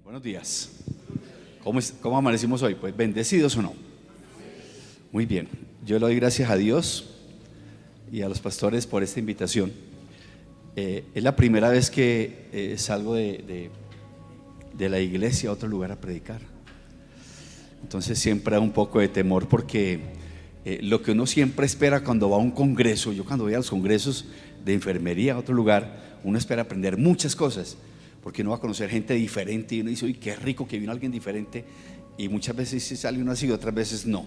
Buenos días. ¿Cómo amanecimos hoy? Pues bendecidos o no. Muy bien. Yo le doy gracias a Dios y a los pastores por esta invitación. Es la primera vez que salgo de la iglesia a otro lugar a predicar. Entonces siempre hay un poco de temor porque lo que uno siempre espera cuando va a un congreso, yo cuando voy a los congresos de enfermería a otro lugar, uno espera aprender muchas cosas, porque uno va a conocer gente diferente y uno dice, uy, qué rico que vino alguien diferente, y muchas veces sí sale uno así y otras veces no.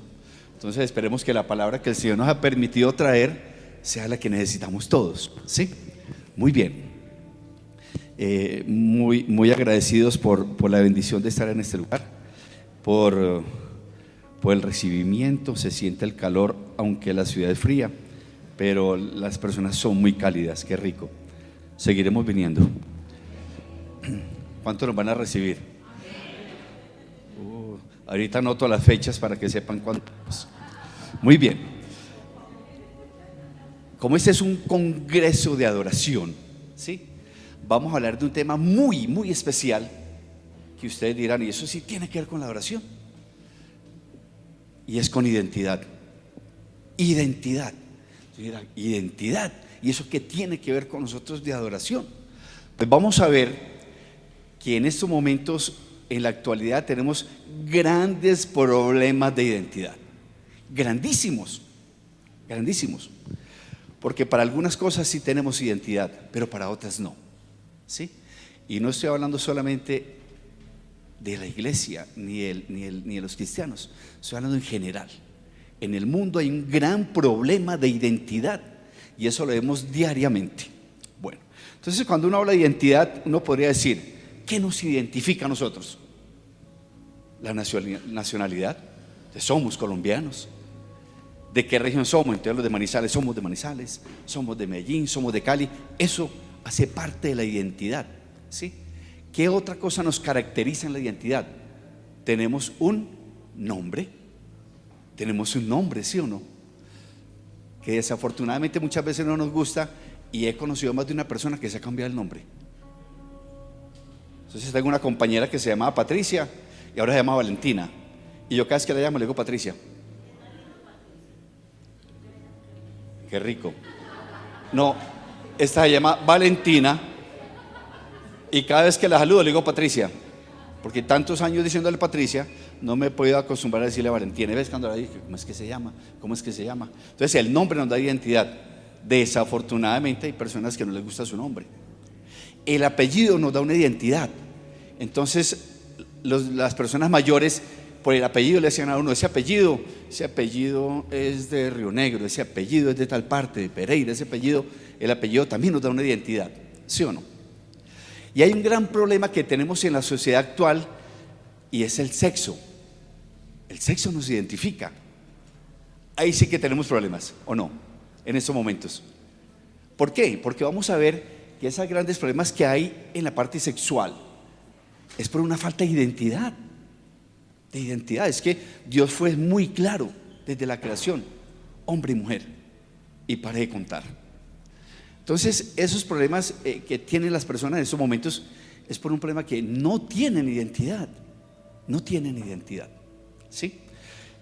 Entonces esperemos que la palabra que el Señor nos ha permitido traer sea la que necesitamos todos, ¿sí? Muy bien. Muy agradecidos por la bendición de estar en este lugar, por el recibimiento. Se siente el calor, aunque la ciudad es fría, pero las personas son muy cálidas. Qué rico. Seguiremos viniendo. ¿Cuántos nos van a recibir? Ahorita anoto las fechas para que sepan cuántos. Muy bien. Como este es un congreso de adoración, ¿sí? Vamos a hablar de un tema muy especial que ustedes dirán, y eso sí tiene que ver con la adoración, y es con identidad. Identidad. Identidad. ¿Y eso qué tiene que ver con nosotros de adoración? Pues vamos a ver que en estos momentos, en la actualidad, tenemos grandes problemas de identidad. Grandísimos. Porque para algunas cosas sí tenemos identidad, pero para otras no, ¿sí? Y no estoy hablando solamente de la iglesia ni de los cristianos, estoy hablando en general. En el mundo hay un gran problema de identidad y eso lo vemos diariamente. Bueno, entonces cuando uno habla de identidad, uno podría decir, ¿qué nos identifica a nosotros? La nacionalidad. Somos colombianos. ¿De qué región somos? Entonces los de Manizales somos de Manizales, somos de Medellín, somos de Cali. Eso hace parte de la identidad, ¿sí? ¿Qué otra cosa nos caracteriza en la identidad? Tenemos un nombre, ¿sí o no? Que desafortunadamente muchas veces no nos gusta, y he conocido más de una persona que se ha cambiado el nombre. Entonces tengo una compañera que se llamaba Patricia y ahora se llama Valentina, y yo cada vez que la llamo le digo Patricia. Qué rico. No, esta se llama Valentina y cada vez que la saludo le digo Patricia, porque tantos años diciéndole Patricia no me he podido acostumbrar a decirle Valentina. Y ves cuando la dije, ¿cómo es que se llama? Entonces el nombre nos da identidad. Desafortunadamente hay personas que no les gusta su nombre. El apellido nos da una identidad. Entonces las personas mayores por el apellido le decían a uno, ese apellido es de Río Negro, ese apellido es de tal parte, de Pereira, el apellido también nos da una identidad, ¿sí o no? Y hay un gran problema que tenemos en la sociedad actual, y es el sexo. El sexo nos identifica. Ahí sí que tenemos problemas, ¿o no? En estos momentos. ¿Por qué? Porque vamos a ver que esos grandes problemas que hay en la parte sexual es por una falta de identidad. Es que Dios fue muy claro desde la creación, hombre y mujer, y paré de contar. Entonces esos problemas que tienen las personas en estos momentos es por un problema que no tienen identidad, ¿sí?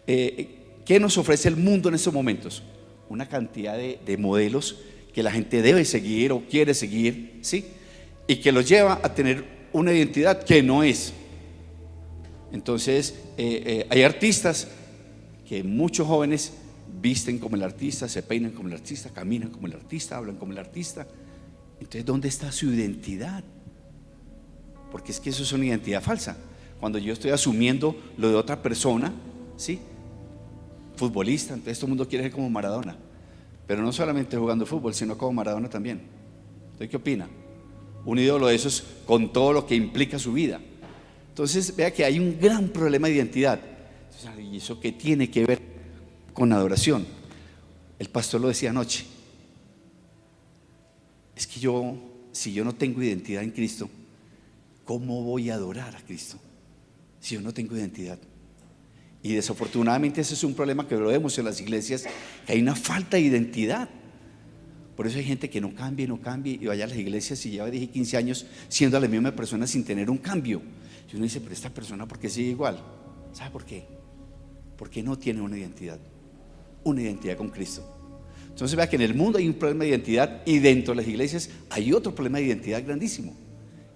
¿Qué nos ofrece el mundo en estos momentos? Una cantidad de modelos que la gente debe seguir o quiere seguir, ¿sí? Y que los lleva a tener una identidad que no es. Entonces hay artistas que muchos jóvenes visten como el artista, se peinan como el artista, caminan como el artista, hablan como el artista. Entonces, ¿dónde está su identidad? Porque es que eso es una identidad falsa. Cuando yo estoy asumiendo lo de otra persona, ¿sí? Futbolista, entonces todo el mundo quiere ser como Maradona, pero no solamente jugando fútbol, sino como Maradona también. ¿Usted qué opina? Un ídolo de esos con todo lo que implica su vida. Entonces vea que hay un gran problema de identidad. ¿Y eso qué tiene que ver con adoración? El pastor lo decía anoche. Es que si yo no tengo identidad en Cristo, ¿cómo voy a adorar a Cristo? Si yo no tengo identidad. Y desafortunadamente ese es un problema que lo vemos en las iglesias, que hay una falta de identidad. Por eso hay gente que no cambia y vaya a las iglesias y lleva 10 y 15 años siendo la misma persona sin tener un cambio. Y uno dice, pero esta persona, ¿por qué sigue igual? ¿Sabe por qué? Porque no tiene una identidad con Cristo. Entonces vea que en el mundo hay un problema de identidad, y dentro de las iglesias hay otro problema de identidad grandísimo,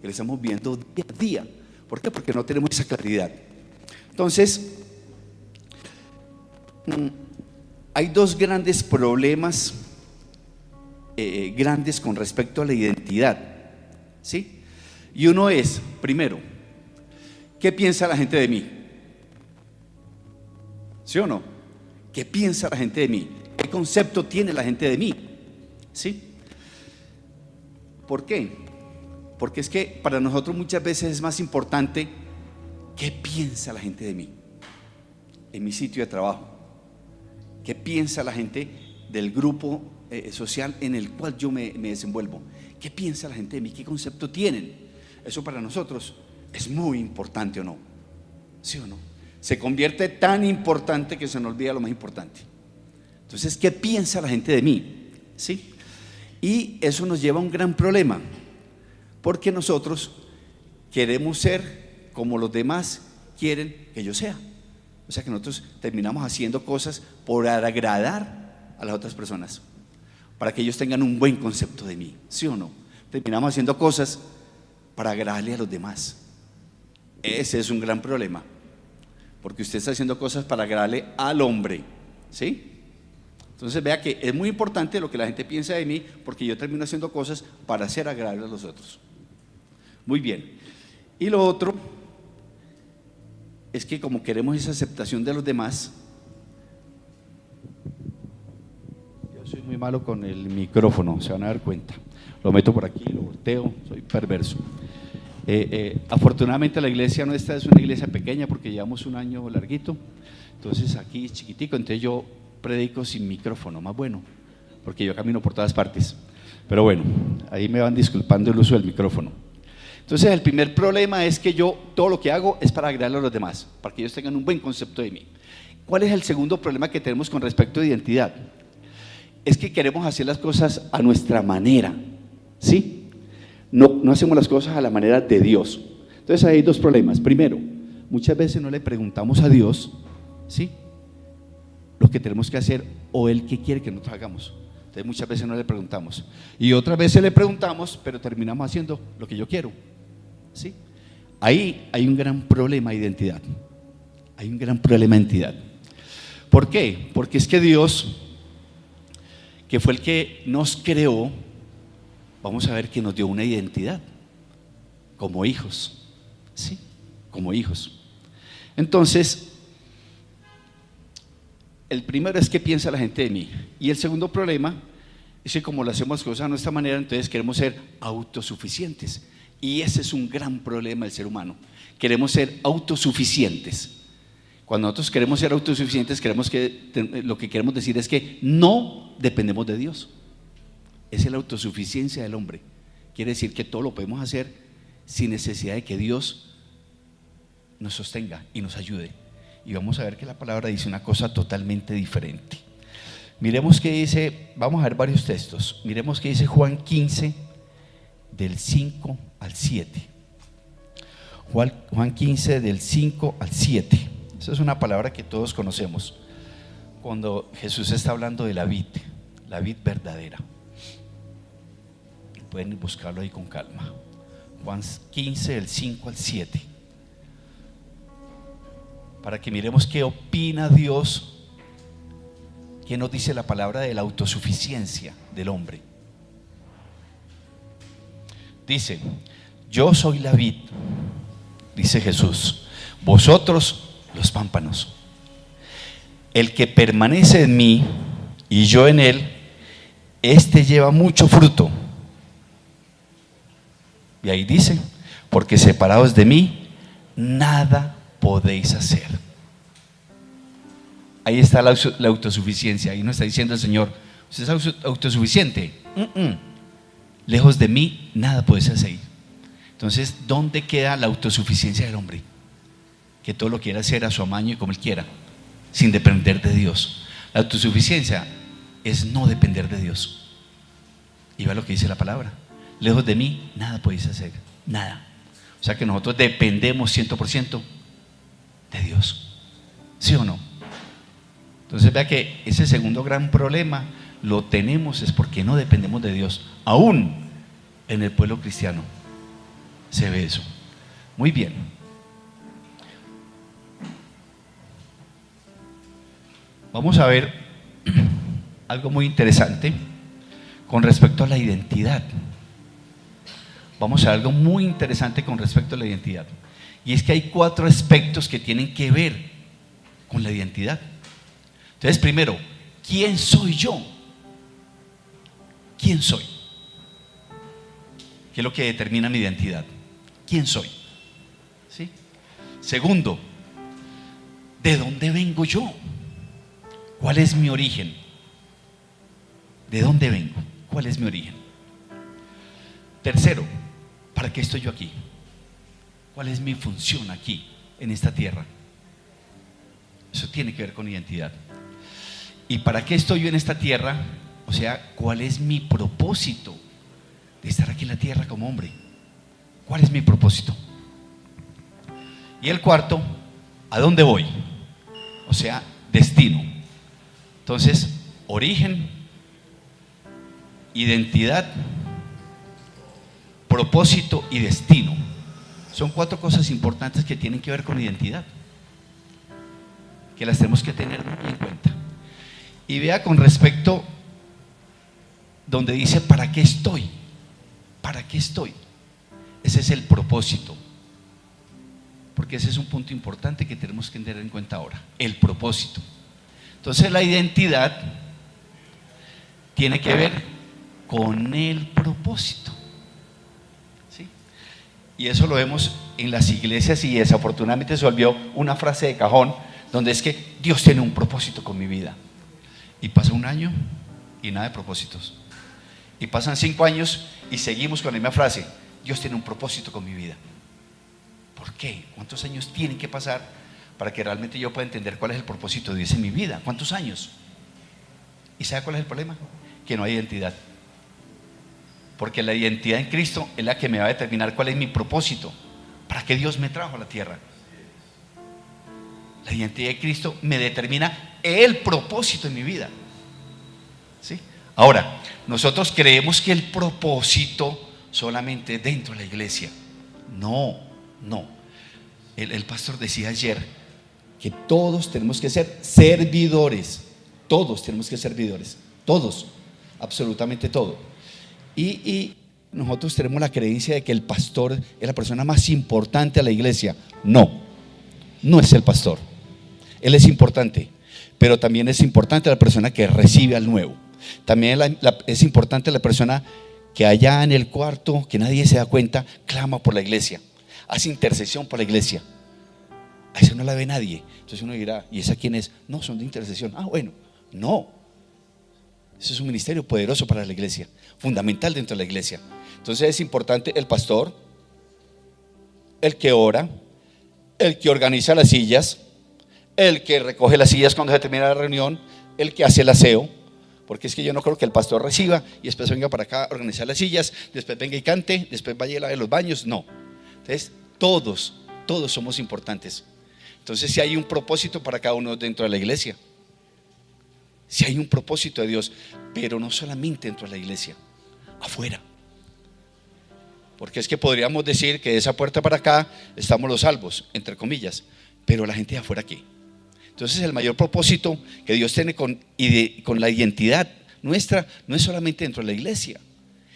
que lo estamos viendo día a día. ¿Por qué? Porque no tenemos esa claridad. Entonces, hay dos grandes problemas grandes con respecto a la identidad, ¿sí? Y uno es, primero, ¿qué piensa la gente de mí? ¿Sí o no? ¿Qué piensa la gente de mí? ¿Qué concepto tiene la gente de mí? ¿Sí? ¿Por qué? Porque es que para nosotros muchas veces es más importante qué piensa la gente de mí en mi sitio de trabajo, qué piensa la gente del grupo social en el cual yo me desenvuelvo, qué piensa la gente de mí, qué concepto tienen. Eso para nosotros es muy importante, ¿o no? ¿Sí o no? Se convierte tan importante que se nos olvida lo más importante. Entonces, ¿qué piensa la gente de mí? ¿Sí? Y eso nos lleva a un gran problema, porque nosotros queremos ser como los demás quieren que yo sea. O sea que nosotros terminamos haciendo cosas por agradar a las otras personas, para que ellos tengan un buen concepto de mí, ¿sí o no? Terminamos haciendo cosas para agradarle a los demás. Ese es un gran problema, porque usted está haciendo cosas para agradarle al hombre, ¿sí? Entonces vea que es muy importante lo que la gente piensa de mí, porque yo termino haciendo cosas para hacer agradable a los otros. Muy bien. Y lo otro es que como queremos esa aceptación de los demás, yo soy muy malo con el micrófono, se van a dar cuenta. Lo meto por aquí, lo volteo, soy perverso. Afortunadamente la iglesia nuestra es una iglesia pequeña, porque llevamos un año larguito. Entonces aquí es chiquitico, entonces yo predico sin micrófono, más bueno, porque yo camino por todas partes. Pero bueno, ahí me van disculpando el uso del micrófono. Entonces el primer problema es que yo todo lo que hago es para agradarle a los demás, para que ellos tengan un buen concepto de mí. ¿Cuál es el segundo problema que tenemos con respecto a identidad? Es que queremos hacer las cosas a nuestra manera, ¿sí? No hacemos las cosas a la manera de Dios. Entonces hay dos problemas. Primero, muchas veces no le preguntamos a Dios, ¿sí?, lo que tenemos que hacer o Él qué quiere que nosotros hagamos. Entonces muchas veces no le preguntamos, y otras veces le preguntamos, pero terminamos haciendo lo que yo quiero, ¿sí? Ahí hay un gran problema de identidad. Hay un gran problema de identidad. ¿Por qué? Porque es que Dios, que fue el que nos creó, vamos a ver que nos dio una identidad como hijos, ¿sí? Como hijos. Entonces, el primero es qué piensa la gente de mí, y el segundo problema es que como lo hacemos cosas a nuestra manera, entonces queremos ser autosuficientes, y ese es un gran problema del ser humano. Queremos ser autosuficientes. Cuando nosotros queremos ser autosuficientes, lo que queremos decir es que no dependemos de Dios. Esa es la autosuficiencia del hombre. Quiere decir que todo lo podemos hacer sin necesidad de que Dios nos sostenga y nos ayude. Y vamos a ver que la palabra dice una cosa totalmente diferente. Miremos qué dice, vamos a ver varios textos. Miremos qué dice Juan 15, del 5 al 7. Juan 15, del 5 al 7. Esa es una palabra que todos conocemos, cuando Jesús está hablando de la vid verdadera. Pueden buscarlo ahí con calma. Juan 15, del 5 al 7. Para que miremos qué opina Dios, qué nos dice la palabra de la autosuficiencia del hombre. Dice: yo soy la vid, dice Jesús, vosotros los pámpanos. El que permanece en mí y yo en él, este lleva mucho fruto. Y ahí dice: porque separados de mí nada podéis hacer. Ahí está la autosuficiencia. Ahí nos está diciendo el Señor: ¿usted es autosuficiente? Lejos de mí nada podéis hacer. Entonces, ¿dónde queda la autosuficiencia del hombre? Que todo lo quiera hacer a su amaño y como él quiera, sin depender de Dios. La autosuficiencia es no depender de Dios. Y va lo que dice la palabra: lejos de mí nada podéis hacer, nada. O sea que nosotros dependemos 100% de Dios. ¿Sí o no? Entonces vea que ese segundo gran problema lo tenemos es porque no dependemos de Dios. Aún en el pueblo cristiano se ve eso. Muy bien. Vamos a ver algo muy interesante con respecto a la identidad. Vamos a ver algo muy interesante con respecto a la identidad. Y es que hay 4 aspectos que tienen que ver con la identidad. Entonces, primero, ¿quién soy yo? ¿Quién soy? ¿Qué es lo que determina mi identidad? ¿Quién soy? ¿Sí? Segundo, ¿de dónde vengo yo? ¿Cuál es mi origen? ¿De dónde vengo? ¿Cuál es mi origen? Tercero, ¿para qué estoy yo aquí? ¿Cuál es mi función aquí, en esta tierra? Eso tiene que ver con identidad. ¿Y para qué estoy yo en esta tierra? O sea, ¿cuál es mi propósito de estar aquí en la tierra como hombre? ¿Cuál es mi propósito? Y el cuarto, ¿a dónde voy? O sea, destino. Entonces, origen, identidad, propósito y destino. Son 4 cosas importantes que tienen que ver con identidad, que las tenemos que tener muy en cuenta. Y vea con respecto donde dice ¿para qué estoy? ¿Para qué estoy? Ese es el propósito, porque ese es un punto importante que tenemos que tener en cuenta ahora, el propósito. Entonces la identidad tiene que ver con el propósito, ¿sí? Y eso lo vemos en las iglesias y desafortunadamente se volvió una frase de cajón, donde es que Dios tiene un propósito con mi vida. Y pasa un año y nada de propósitos. Y pasan 5 años y seguimos con la misma frase, Dios tiene un propósito con mi vida. ¿Por qué? ¿Cuántos años tienen que pasar para que realmente yo pueda entender cuál es el propósito de Dios en mi vida? ¿Cuántos años? ¿Y sabe cuál es el problema? Que no hay identidad. Porque la identidad en Cristo es la que me va a determinar cuál es mi propósito, para qué Dios me trajo a la tierra. La identidad de Cristo me determina el propósito en mi vida, ¿sí? Ahora, nosotros creemos que el propósito solamente dentro de la iglesia. No. El pastor decía ayer que todos tenemos que ser servidores. Todos tenemos que ser servidores. Todos, absolutamente todo. Y nosotros tenemos la creencia de que el pastor es la persona más importante de la iglesia. No es el pastor. Él es importante, pero también es importante la persona que recibe al nuevo. También es importante la persona que allá en el cuarto, que nadie se da cuenta, clama por la iglesia, hace intercesión por la iglesia. A eso no la ve nadie. Entonces uno dirá, ¿y esa quién es? No, son de intercesión. Bueno, no. Eso es un ministerio poderoso para la iglesia, fundamental dentro de la iglesia. Entonces es importante el pastor, el que ora, el que organiza las sillas, el que recoge las sillas cuando se termina la reunión, el que hace el aseo. Porque es que yo no creo que el pastor reciba y después venga para acá a organizar las sillas, después venga y cante, después vaya a lavar los baños. No. Entonces todos somos importantes. Entonces si hay un propósito para cada uno dentro de la iglesia, si hay un propósito de Dios, pero no solamente dentro de la iglesia, afuera. Porque es que podríamos decir que de esa puerta para acá estamos los salvos, entre comillas, pero la gente de afuera ¿qué? Entonces el mayor propósito que Dios tiene con la identidad nuestra no es solamente dentro de la iglesia,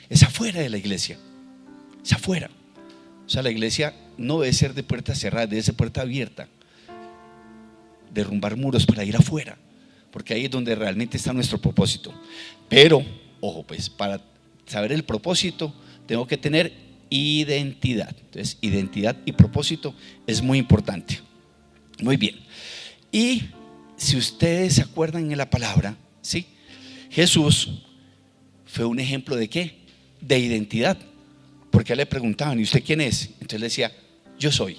es afuera de la iglesia, es afuera. O sea, la iglesia no debe ser de puerta cerrada, debe ser puerta abierta, derrumbar muros para ir afuera, porque ahí es donde realmente está nuestro propósito. Pero, ojo, pues para saber el propósito tengo que tener identidad. Entonces, identidad y propósito es muy importante. Muy bien. Y si ustedes se acuerdan en la palabra, ¿sí? Jesús fue un ejemplo de ¿qué? De identidad. Porque a él le preguntaban, ¿y usted quién es? Entonces le decía, yo soy.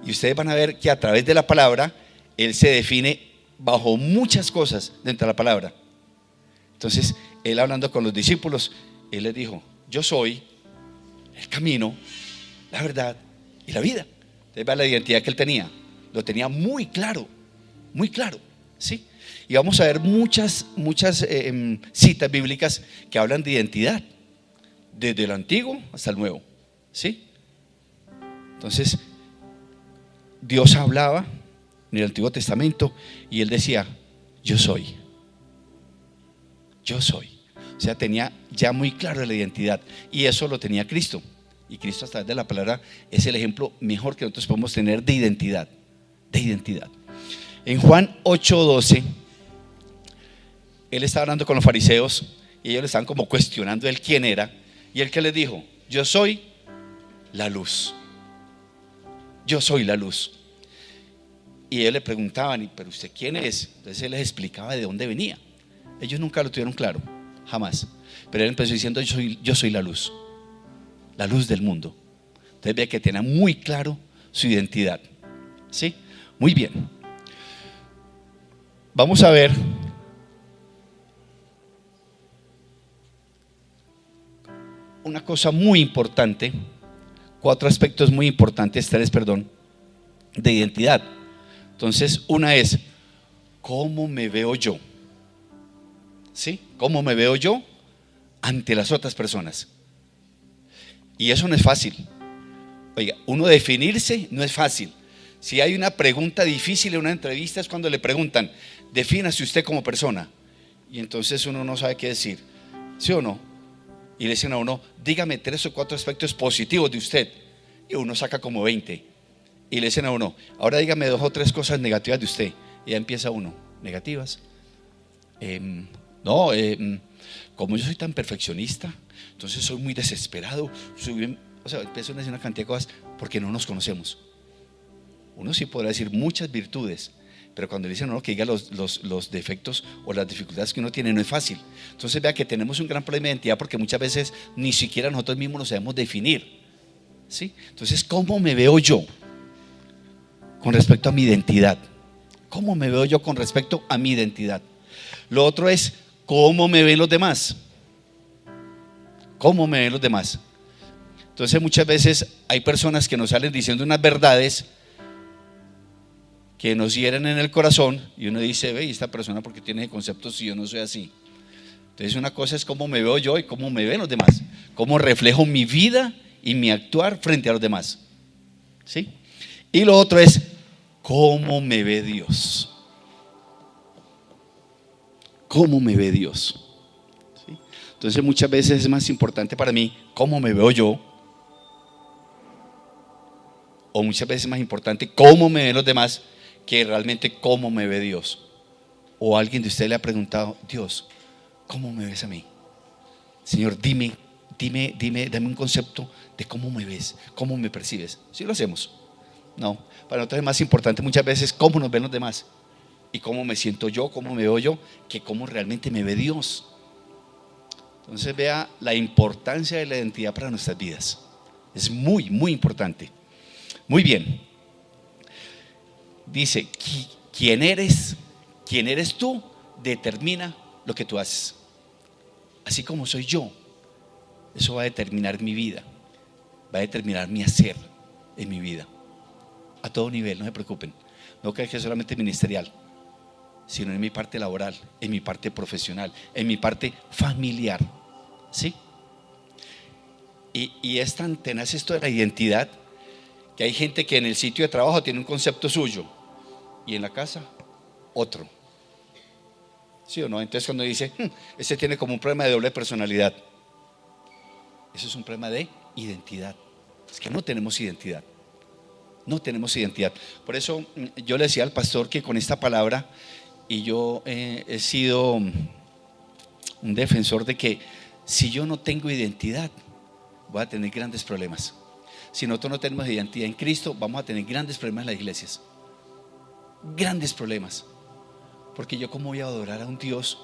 Y ustedes van a ver que a través de la palabra él se define bajo muchas cosas dentro de la palabra. Entonces él hablando con los discípulos, él les dijo, yo soy el camino, la verdad y la vida. Entonces vea la identidad que él tenía. Lo tenía muy claro, ¿sí? Y vamos a ver muchas citas bíblicas que hablan de identidad, desde el Antiguo hasta el Nuevo, ¿sí? Entonces, Dios hablaba en el Antiguo Testamento y Él decía, yo soy. O sea, tenía ya muy claro la identidad, y eso lo tenía Cristo. Y Cristo, a través de la palabra, es el ejemplo mejor que nosotros podemos tener de identidad. En Juan 8:12, Él estaba hablando con los fariseos y ellos le estaban como cuestionando Él quién era. Y Él que les dijo, yo soy la luz. Yo soy la luz. Y ellos le preguntaban, pero usted quién es? Entonces Él les explicaba de dónde venía. Ellos nunca lo tuvieron claro, jamás. Pero Él empezó diciendo, yo soy la luz del mundo. Entonces ve que tenía muy claro su identidad, ¿sí? Muy bien. Vamos a ver una cosa muy importante, 4 aspectos muy importantes, 3, perdón, de identidad. Entonces, una es, ¿cómo me veo yo? ¿Sí? ¿Cómo me veo yo ante las otras personas? Y eso no es fácil. Oiga, uno definirse no es fácil. Si hay una pregunta difícil en una entrevista es cuando le preguntan, defínase usted como persona. Y entonces uno no sabe qué decir, ¿sí o no? Y le dicen a uno, dígame 3 o 4 aspectos positivos de usted. Y uno saca como 20. Y le dicen a uno, ahora dígame 2 o 3 cosas negativas de usted. Y ya empieza uno, negativas. Como yo soy tan perfeccionista, entonces soy muy desesperado. O sea, empiezo a decir una cantidad de cosas porque no nos conocemos. Uno sí podrá decir muchas virtudes, pero cuando le dicen a uno que diga los defectos o las dificultades que uno tiene, no es fácil. Entonces vea que tenemos un gran problema de identidad porque muchas veces ni siquiera nosotros mismos nos sabemos definir, ¿sí? Entonces, ¿cómo me veo yo con respecto a mi identidad? ¿Cómo me veo yo con respecto a mi identidad? Lo otro es, ¿cómo me ven los demás? ¿Cómo me ven los demás? Entonces muchas veces hay personas que nos salen diciendo unas verdades que nos hieren en el corazón y uno dice, ve, ¿y esta persona por qué tiene conceptos si yo no soy así? Entonces una cosa es cómo me veo yo y cómo me ven los demás, cómo reflejo mi vida y mi actuar frente a los demás, ¿sí? Y lo otro es cómo me ve Dios. ¿Cómo me ve Dios? ¿Sí? Entonces muchas veces es más importante para mí cómo me veo yo, o muchas veces es más importante cómo me ven los demás que realmente cómo me ve Dios. O alguien de ustedes le ha preguntado, Dios, ¿cómo me ves a mí? Señor, dame un concepto de cómo me ves, cómo me percibes. ¿Sí lo hacemos? No, para nosotros es más importante muchas veces cómo nos ven los demás y cómo me siento yo, cómo me veo yo, que cómo realmente me ve Dios. Entonces vea la importancia de la identidad para nuestras vidas. Es muy, muy importante. Muy bien. Dice, quién eres tú determina lo que tú haces. Así como soy yo, eso va a determinar mi vida, va a determinar mi hacer en mi vida, a todo nivel, no se preocupen. No crean que es solamente ministerial, sino en mi parte laboral, en mi parte profesional, en mi parte familiar, ¿sí? Y es tan tenaz esto de la identidad, que hay gente que en el sitio de trabajo tiene un concepto suyo y en la casa otro, ¿sí o no? Entonces cuando dice, ese tiene como un problema de doble personalidad, eso es un problema de identidad. Es que no tenemos identidad. No tenemos identidad. Por eso yo le decía al pastor que con esta palabra, y yo he sido un defensor de que si yo no tengo identidad, voy a tener grandes problemas. Si nosotros no tenemos identidad en Cristo, vamos a tener grandes problemas en las iglesias. Grandes problemas. Porque yo, ¿cómo voy a adorar a un Dios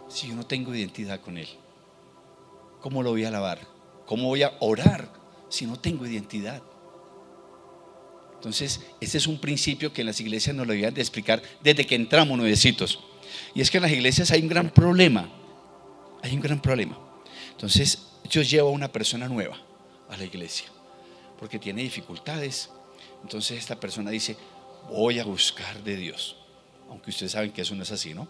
si yo no tengo identidad con Él? ¿Cómo lo voy a alabar? ¿Cómo voy a orar si no tengo identidad? Entonces, este es un principio que en las iglesias nos lo debían de explicar desde que entramos nuevecitos. Y es que en las iglesias hay un gran problema. Hay un gran problema. Entonces, Dios lleva a una persona nueva a la iglesia. porque tiene dificultades. Entonces esta persona dice: voy a buscar de Dios, aunque ustedes saben que eso no es así, ¿no?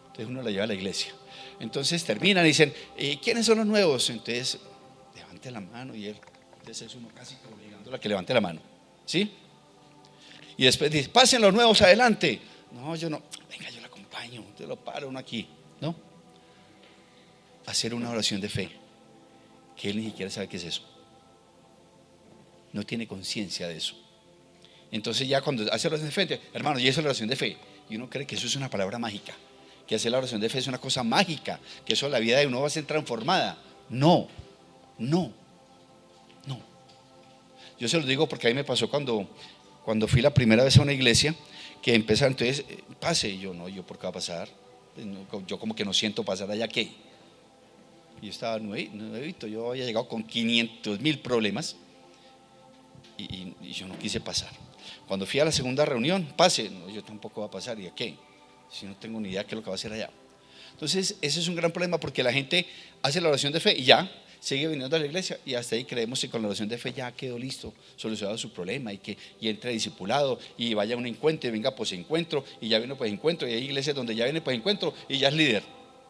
Entonces uno la lleva a la iglesia. Entonces terminan y dicen: ¿quiénes son los nuevos? Entonces levante la mano, y él, entonces es uno casi obligándola a que levante la mano, ¿sí? Y después dice: pasen los nuevos adelante. No, yo no, venga, yo lo acompaño, te lo paro uno aquí, ¿no? Hacer una oración de fe, que él ni siquiera sabe qué es eso, no tiene conciencia de eso. Entonces ya cuando hace la oración de fe, hermano, y eso es la oración de fe, y uno cree que eso es una palabra mágica, que hacer la oración de fe es una cosa mágica, que eso la vida de uno va a ser transformada. No, no, no. Yo se lo digo porque a mí me pasó cuando fui la primera vez a una iglesia, que empezaron, entonces pase, y yo no, yo por qué va a pasar, yo como que no siento pasar allá, ¿qué? Yo estaba nuevito, yo había llegado con 500,000 problemas, y yo no quise pasar. Cuando fui a la segunda reunión, pase, no, yo tampoco va a pasar, ¿y a qué? Si no tengo ni idea qué es lo que va a hacer allá. Entonces ese es un gran problema, porque la gente hace la oración de fe y ya sigue viniendo a la iglesia, y hasta ahí creemos que con la oración de fe ya quedó listo, solucionado su problema, y entre discipulado y vaya a un encuentro y venga pues encuentro, y ya viene pues encuentro, y hay iglesias donde ya viene pues encuentro y ya es líder.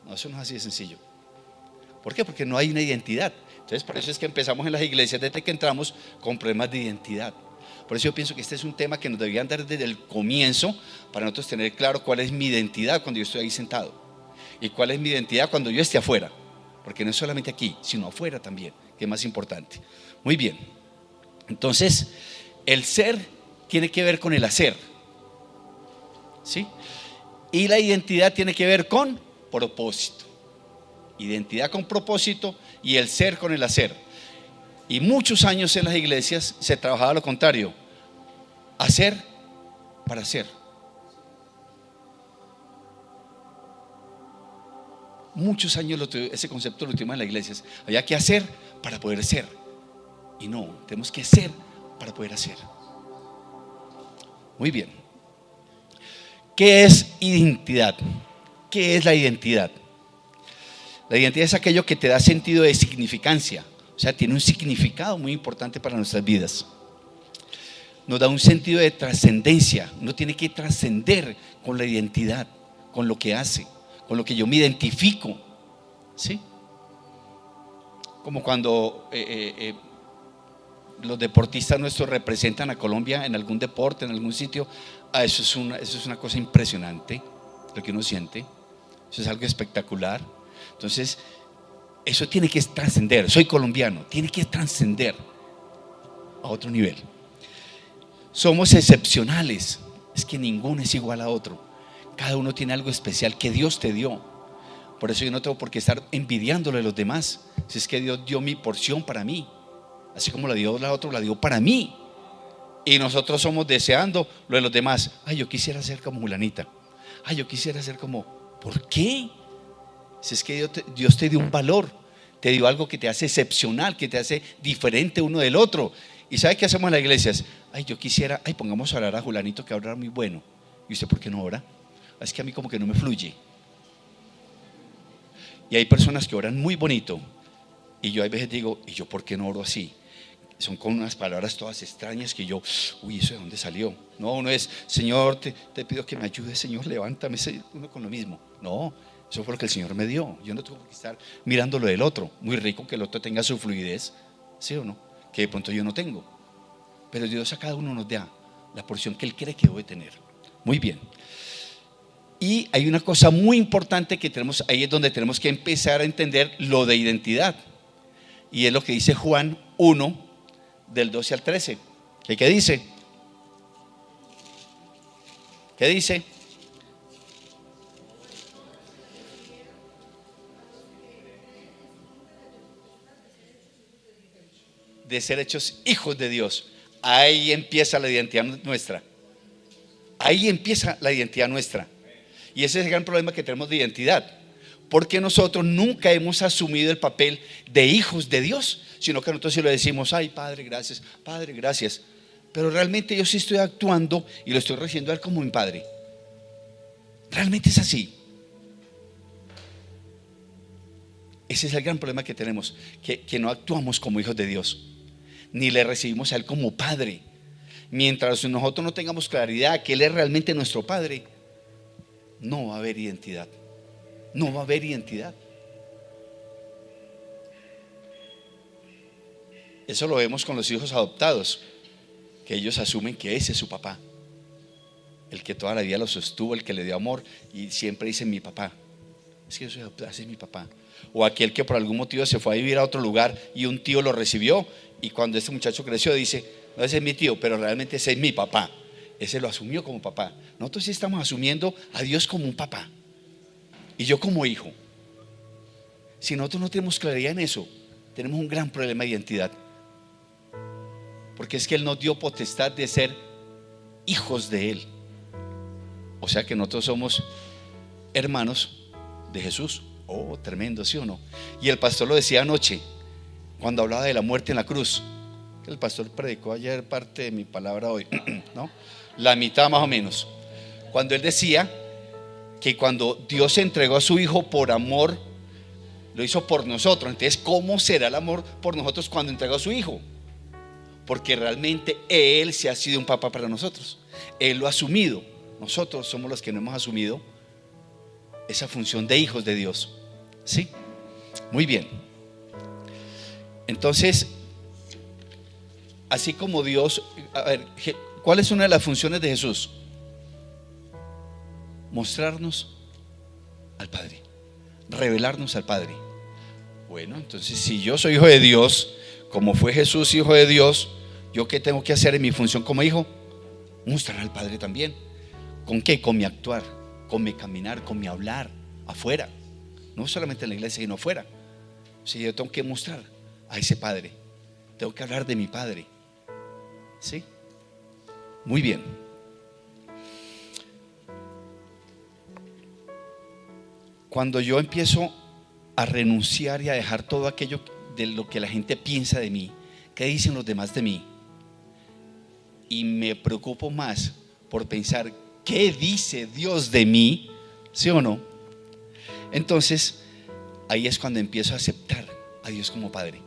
No, eso no es así de sencillo. ¿Por qué? Porque no hay una identidad. Entonces por eso es que empezamos en las iglesias, desde que entramos, con problemas de identidad. Por eso yo pienso que este es un tema que nos deberían dar desde el comienzo, para nosotros tener claro cuál es mi identidad cuando yo estoy ahí sentado, y cuál es mi identidad cuando yo esté afuera, porque no es solamente aquí, sino afuera también, que es más importante. Muy bien, entonces el ser tiene que ver con el hacer, ¿sí? Y la identidad tiene que ver con propósito. Identidad con propósito, y el ser con el hacer. Y muchos años en las iglesias se trabajaba lo contrario: hacer para hacer. Muchos años ese concepto lo tuvimos en las iglesias. Había que hacer para poder ser, y no, tenemos que ser para poder hacer. Muy bien. ¿Qué es identidad? ¿Qué es la identidad? La identidad es aquello que te da sentido de significancia, o sea, tiene un significado muy importante para nuestras vidas. Nos da un sentido de trascendencia. Uno tiene que trascender con la identidad, con lo que hace, con lo que yo me identifico, ¿sí? Como cuando los deportistas nuestros representan a Colombia en algún deporte, en algún sitio. Eso es una cosa impresionante, lo que uno siente. Eso es algo espectacular. Entonces eso tiene que trascender. Soy colombiano, tiene que trascender a otro nivel. Somos excepcionales, es que ninguno es igual a otro. Cada uno tiene algo especial que Dios te dio. Por eso yo no tengo por qué estar envidiándole a los demás, si es que Dios dio mi porción para mí, así como la dio la otra, la dio para mí. Y nosotros somos deseando lo de los demás. Ay, yo quisiera ser como Julanita. Ay, yo quisiera ser como… ¿Por qué? Si es que Dios te dio un valor, te dio algo que te hace excepcional, que te hace diferente uno del otro. ¿Y sabe qué hacemos en las iglesias? Ay, yo quisiera, pongamos a orar a Julanito, que va a muy bueno. ¿Y usted por qué no ora? Es que a mí como que no me fluye. Y hay personas que oran muy bonito, y yo a veces digo: ¿y yo por qué no oro así? Son con unas palabras todas extrañas que yo, ¿eso de dónde salió? No, uno es: Señor, te pido que me ayudes, Señor, levántame. Uno con lo mismo. No, eso fue lo que el Señor me dio. Yo no tengo que estar mirando lo del otro. Muy rico que el otro tenga su fluidez, ¿sí o no? Que de pronto yo no tengo. Pero Dios a cada uno nos da la porción que Él cree que debe tener. Muy bien. Y hay una cosa muy importante que tenemos, ahí es donde tenemos que empezar a entender lo de identidad. Y es lo que dice Juan 1, del 12 al 13. ¿Qué dice? ¿Qué dice? De ser hechos hijos de Dios. Ahí empieza la identidad nuestra. Ahí empieza la identidad nuestra. Y ese es el gran problema que tenemos de identidad, porque nosotros nunca hemos asumido el papel de hijos de Dios, sino que nosotros sí lo decimos: ay, Padre, gracias, Padre, gracias. Pero realmente yo sí estoy actuando y lo estoy recibiendo a Él como mi Padre. Realmente es así. Ese es el gran problema que tenemos, que no actuamos como hijos de Dios. ni le recibimos a Él como Padre. Mientras nosotros no tengamos claridad que Él es realmente nuestro Padre, no va a haber identidad. No va a haber identidad. Eso lo vemos con los hijos adoptados, que ellos asumen que ese es su papá, el que toda la vida los sostuvo, el que le dio amor, y siempre dicen mi papá. Es que yo soy adoptado, ese es mi papá. O aquel que por algún motivo se fue a vivir a otro lugar y un tío lo recibió, y cuando este muchacho creció dice, no, ese es mi tío, pero realmente ese es mi papá. Ese lo asumió como papá. Nosotros sí estamos asumiendo a Dios como un papá y yo como hijo. Si nosotros no tenemos claridad en eso, tenemos un gran problema de identidad. Porque es que Él nos dio potestad de ser hijos de Él. O sea que nosotros somos hermanos de Jesús. Oh, tremendo, ¿sí o no? Y el pastor lo decía anoche, cuando hablaba de la muerte en la cruz. El pastor predicó ayer parte de mi palabra hoy, ¿no? La mitad más o menos. Cuando él decía que cuando Dios entregó a su Hijo por amor, lo hizo por nosotros. Entonces, ¿cómo será el amor por nosotros cuando entregó a su Hijo? Porque realmente Él se ha sido un papá para nosotros. Él lo ha asumido. Nosotros somos los que no hemos asumido esa función de hijos de Dios. ¿Sí? Muy bien. Entonces, así como Dios, a ver, ¿cuál es una de las funciones de Jesús? Mostrarnos al Padre, revelarnos al Padre. Bueno, entonces si yo soy hijo de Dios, como fue Jesús hijo de Dios, ¿yo qué tengo que hacer en mi función como hijo? Mostrar al Padre también. ¿Con qué? Con mi actuar, con mi caminar, con mi hablar afuera. No solamente en la iglesia, sino afuera. O sea, yo tengo que mostrar a ese Padre. Tengo que hablar de mi Padre. ¿Sí? Muy bien. Cuando yo empiezo a renunciar y a dejar todo aquello de lo que la gente piensa de mí, qué dicen los demás de mí, y me preocupo más por pensar qué dice Dios de mí, ¿sí o no? Entonces ahí es cuando empiezo a aceptar a Dios como Padre.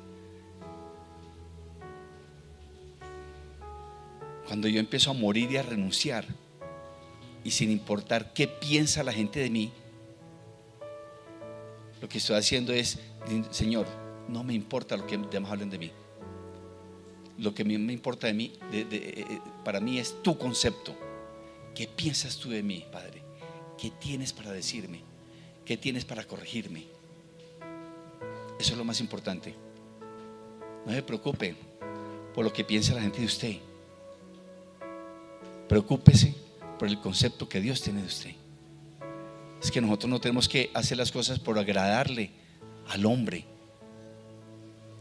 Cuando yo empiezo a morir y a renunciar, y sin importar qué piensa la gente de mí, lo que estoy haciendo es, Señor, no me importa lo que demás hablen de mí. Lo que me importa de mí, para mí es tu concepto. ¿Qué piensas tú de mí, Padre? ¿Qué tienes para decirme? ¿Qué tienes para corregirme? Eso es lo más importante. No se preocupe por lo que piensa la gente de usted. Preocúpese por el concepto que Dios tiene de usted. Es que nosotros no tenemos que hacer las cosas por agradarle al hombre.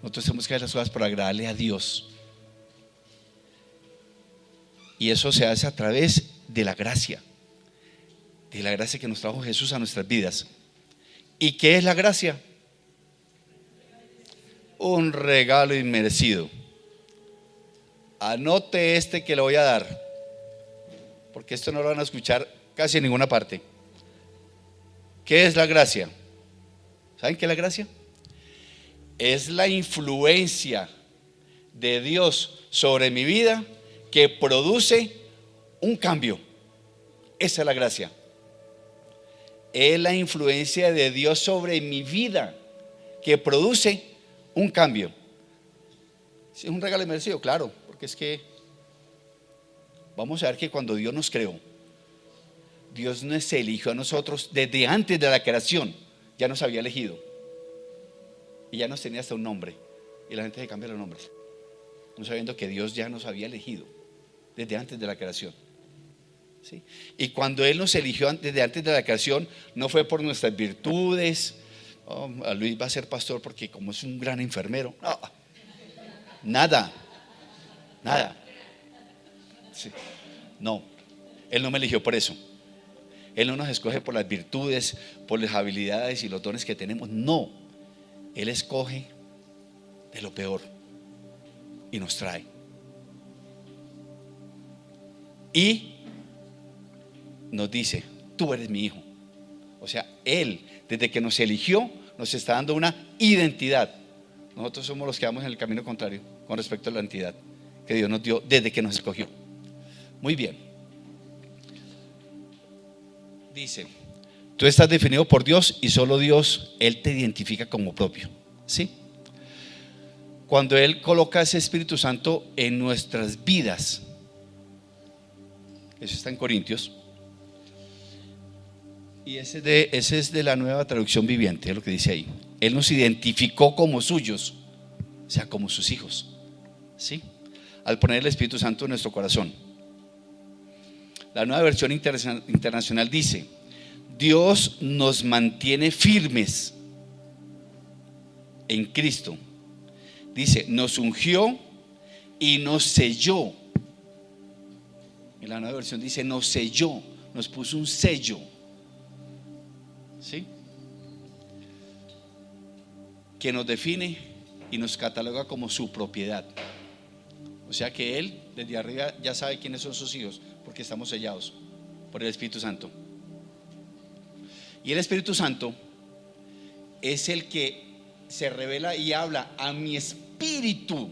Nosotros tenemos que hacer las cosas por agradarle a Dios. Y eso se hace a través de la gracia. De la gracia que nos trajo Jesús a nuestras vidas. ¿Y qué es la gracia? Un regalo inmerecido. Anote este que le voy a dar, porque esto no lo van a escuchar casi en ninguna parte. ¿Qué es la gracia? ¿Saben qué es la gracia? Es la influencia de Dios sobre mi vida que produce un cambio. Esa es la gracia. Es la influencia de Dios sobre mi vida que produce un cambio. ¿Es un regalo inmerecido? Claro, porque es que vamos a ver que cuando Dios nos creó, Dios nos eligió a nosotros desde antes de la creación. Ya nos había elegido y ya nos tenía hasta un nombre. Y la gente se cambia los nombres, no sabiendo que Dios ya nos había elegido desde antes de la creación. ¿Sí? Y cuando Él nos eligió desde antes de la creación, no fue por nuestras virtudes. Oh, a Luis va a ser pastor porque como es un gran enfermero. No, nada. Sí. No, Él no me eligió por eso. Él no nos escoge por las virtudes, por las habilidades y los dones que tenemos. No, Él escoge de lo peor y nos trae. Y nos dice, tú eres mi hijo. O sea, Él, desde que nos eligió, nos está dando una identidad. Nosotros somos los que vamos en el camino contrario con respecto a la identidad que Dios nos dio desde que nos escogió. Muy bien. Dice: tú estás definido por Dios y solo Dios, Él te identifica como propio. ¿Sí? Cuando Él coloca ese Espíritu Santo en nuestras vidas, eso está en Corintios, y ese es de la Nueva Traducción Viviente, es lo que dice ahí. Él nos identificó como suyos, o sea, como sus hijos, ¿sí? Al poner el Espíritu Santo en nuestro corazón. La Nueva Versión Internacional dice: Dios nos mantiene firmes en Cristo. Dice, nos ungió y nos selló. En la Nueva Versión dice, nos selló, nos puso un sello, ¿sí? Que nos define y nos cataloga como su propiedad. O sea que Él desde arriba ya sabe quiénes son sus hijos, porque estamos sellados por el Espíritu Santo. Y el Espíritu Santo es el que se revela y habla a mi espíritu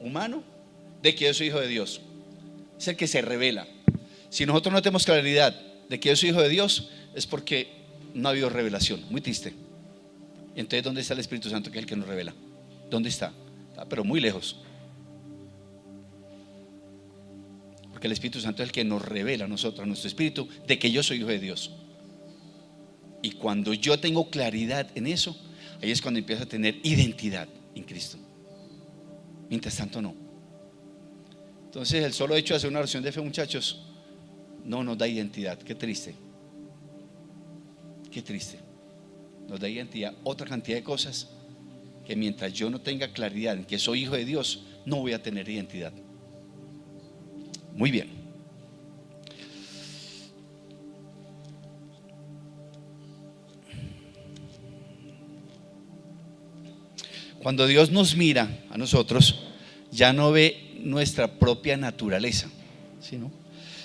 humano de que yo soy hijo de Dios. Es el que se revela. Si nosotros no tenemos claridad de que yo soy hijo de Dios, es porque no ha habido revelación. Muy triste. Entonces, ¿dónde está el Espíritu Santo, que es el que nos revela? ¿Dónde está? Pero muy lejos. Porque el Espíritu Santo es el que nos revela a nosotros, a nuestro espíritu, de que yo soy hijo de Dios. Y cuando yo tengo claridad en eso, ahí es cuando empiezo a tener identidad en Cristo. Mientras tanto no. Entonces el solo hecho de hacer una oración de fe, muchachos, no nos da identidad. Qué triste. Qué triste. Nos da identidad otra cantidad de cosas que mientras yo no tenga claridad en que soy hijo de Dios, no voy a tener identidad. Muy bien. Cuando Dios nos mira a nosotros, ya no ve nuestra propia naturaleza,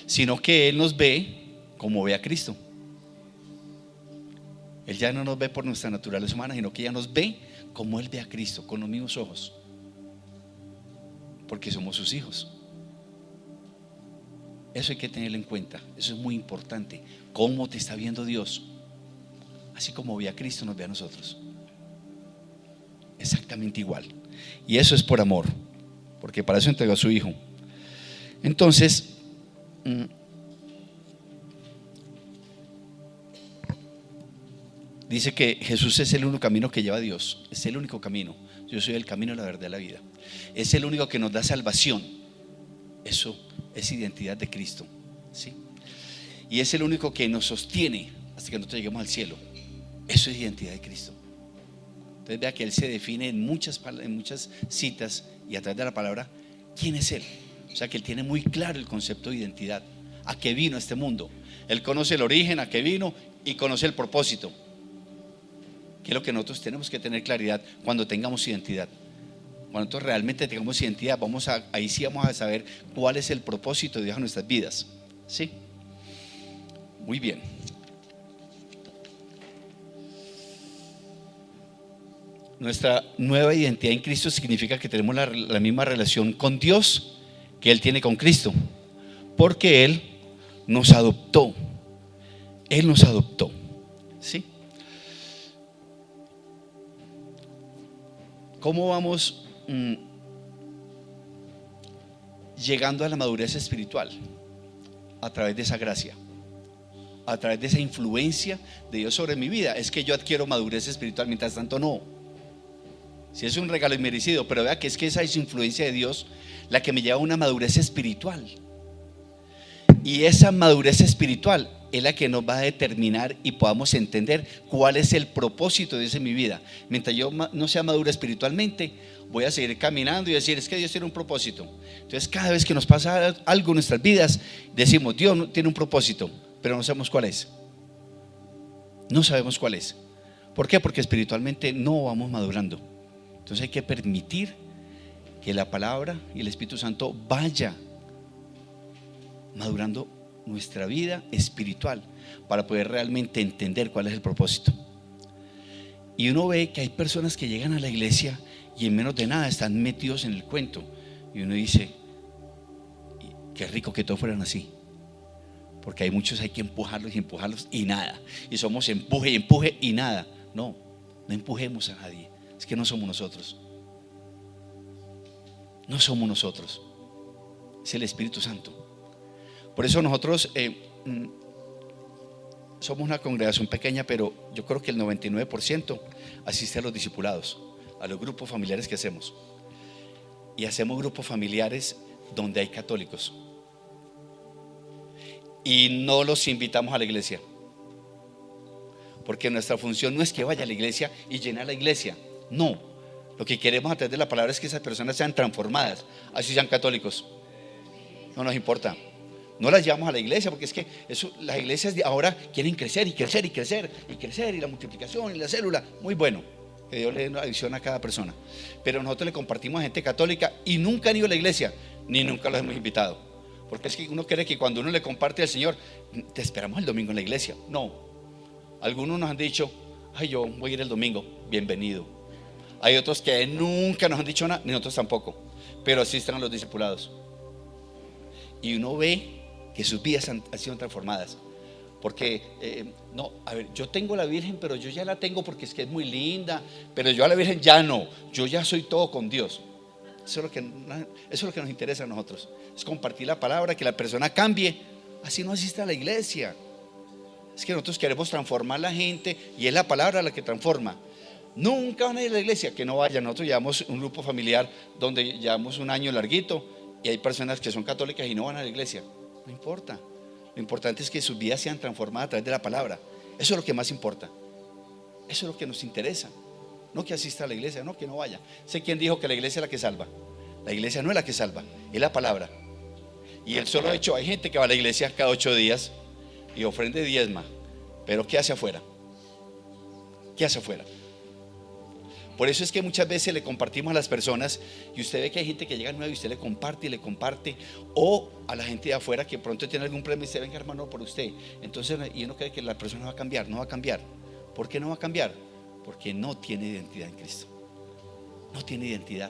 sino que Él nos ve como ve a Cristo. Él ya no nos ve por nuestra naturaleza humana, sino que ya nos ve como Él ve a Cristo, con los mismos ojos, porque somos sus hijos. Eso hay que tenerlo en cuenta. Eso es muy importante. ¿Cómo te está viendo Dios? Así como ve a Cristo, nos ve a nosotros. Exactamente igual. Y eso es por amor, porque para eso entregó a su hijo. Entonces, dice que Jesús es el único camino que lleva a Dios. Es el único camino. Yo soy el camino, la verdad y la vida. Es el único que nos da salvación. Eso es identidad de Cristo, ¿sí? Y es el único que nos sostiene hasta que nosotros lleguemos al cielo. Eso es identidad de Cristo. Entonces vea que Él se define en muchas citas y a través de la palabra quién es Él. O sea que Él tiene muy claro el concepto de identidad. ¿A qué vino a este mundo? Él conoce el origen, a qué vino, y conoce el propósito, que es lo que nosotros tenemos que tener claridad cuando tengamos identidad. Cuando nosotros realmente tengamos identidad, ahí sí vamos a saber cuál es el propósito de Dios en nuestras vidas, ¿sí? Muy bien. Nuestra nueva identidad en Cristo significa que tenemos la misma relación con Dios que Él tiene con Cristo, porque Él nos adoptó. Él nos adoptó, ¿sí? ¿Cómo vamos llegando a la madurez espiritual? A través de esa gracia, a través de esa influencia de Dios sobre mi vida. Es que yo adquiero madurez espiritual, mientras tanto no. Si es un regalo inmerecido, pero vea que es esa es influencia de Dios la que me lleva a una madurez espiritual. Y esa madurez espiritual es la que nos va a determinar y podamos entender cuál es el propósito de Dios en mi vida. Mientras yo no sea maduro espiritualmente, voy a seguir caminando y decir, es que Dios tiene un propósito. Entonces cada vez que nos pasa algo en nuestras vidas, decimos, Dios tiene un propósito, pero no sabemos cuál es. No sabemos cuál es. ¿Por qué? Porque espiritualmente no vamos madurando. Entonces hay que permitir que la palabra y el Espíritu Santo vaya madurando nuestra vida espiritual para poder realmente entender cuál es el propósito. Y uno ve que hay personas que llegan a la iglesia y en menos de nada están metidos en el cuento. Y uno dice, qué rico que todos fueran así. Porque hay muchos, hay que empujarlos y empujarlos y nada. Y somos empuje y empuje y nada. No, no empujemos a nadie. Es que no somos nosotros. No somos nosotros. Es el Espíritu Santo. Por eso nosotros somos una congregación pequeña, pero yo creo que el 99% asiste a los discipulados, a los grupos familiares que hacemos. Y hacemos grupos familiares donde hay católicos. Y no los invitamos a la iglesia. Porque nuestra función no es que vaya a la iglesia y llenar la iglesia. No. Lo que queremos a través de la palabra es que esas personas sean transformadas, así sean católicos. No nos importa. No las llevamos a la iglesia, porque es que eso, las iglesias de ahora quieren crecer y crecer y crecer y crecer, y la multiplicación y la célula. Muy bueno, que Dios le dé una visión a cada persona. Pero nosotros le compartimos a gente católica y nunca han ido a la iglesia, ni nunca los hemos invitado. Porque es que uno cree que cuando uno le comparte al Señor, te esperamos el domingo en la iglesia. No. Algunos nos han dicho, ay, yo voy a ir el domingo, bienvenido. Hay otros que nunca nos han dicho nada, ni nosotros tampoco, pero asisten a los discipulados. Y uno ve que sus vidas han sido transformadas. Porque, no, a ver, yo tengo la Virgen, pero yo ya la tengo porque es que es muy linda. Pero yo a la Virgen ya no, yo ya soy todo con Dios. Eso es lo que nos interesa a nosotros. Es compartir la palabra, que la persona cambie. Así no asiste a la iglesia. Es que nosotros queremos transformar a la gente y es la palabra la que transforma. Nunca van a ir a la iglesia, que no vayan. Nosotros llevamos un grupo familiar donde llevamos un año larguito y hay personas que son católicas y no van a la iglesia. No importa. Lo importante es que sus vidas sean transformadas a través de la palabra. Eso es lo que más importa. Eso es lo que nos interesa. No que asista a la iglesia, no que no vaya. Sé quién dijo que la iglesia es la que salva. La iglesia no es la que salva, es la palabra. Y el solo hecho, hay gente que va a la iglesia cada 8 días y ofrenda diezma, pero ¿qué hace afuera? ¿Qué hace afuera? Por eso es que muchas veces le compartimos a las personas y usted ve que hay gente que llega nueva y usted le comparte y le comparte, o a la gente de afuera que pronto tiene algún problema y dice, venga hermano, por usted. Entonces, y uno cree que la persona va a cambiar. No va a cambiar. ¿Por qué no va a cambiar? Porque no tiene identidad en Cristo. No tiene identidad.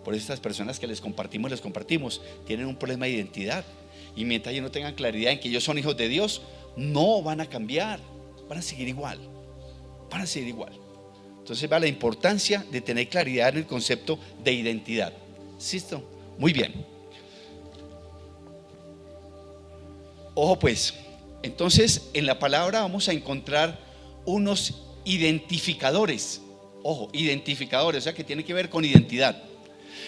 Por eso estas personas que les compartimos, tienen un problema de identidad. Y mientras ellos no tengan claridad en que ellos son hijos de Dios, no van a cambiar. Van a seguir igual. Van a seguir igual. Entonces va la importancia de tener claridad en el concepto de identidad. ¿Listo? Muy bien. Ojo pues, entonces en la palabra vamos a encontrar unos identificadores. Ojo, identificadores, o sea que tiene que ver con identidad.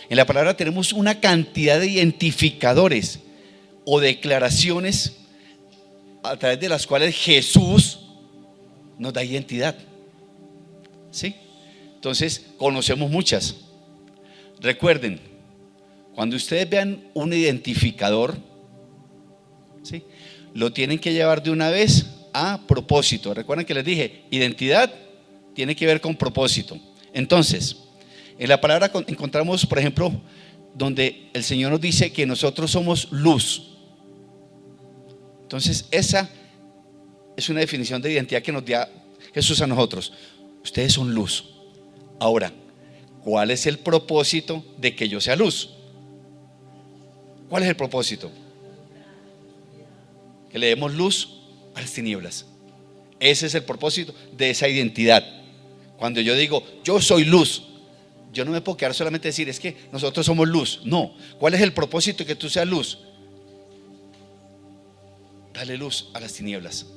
En la palabra tenemos una cantidad de identificadores o declaraciones a través de las cuales Jesús nos da identidad. ¿Sí? Entonces conocemos muchas. Recuerden, cuando ustedes vean un identificador, ¿sí?, lo tienen que llevar de una vez a propósito. Recuerden que les dije, identidad tiene que ver con propósito. Entonces, en la palabra encontramos, por ejemplo, donde el Señor nos dice que nosotros somos luz. Entonces, esa es una definición de identidad que nos da Jesús a nosotros. Ustedes son luz. Ahora, ¿cuál es el propósito de que yo sea luz? ¿Cuál es el propósito? Que le demos luz a las tinieblas. Ese es el propósito de esa identidad. Cuando yo digo, yo soy luz, yo no me puedo quedar solamente decir, es que nosotros somos luz. No. ¿Cuál es el propósito de que tú seas luz? Dale luz a las tinieblas.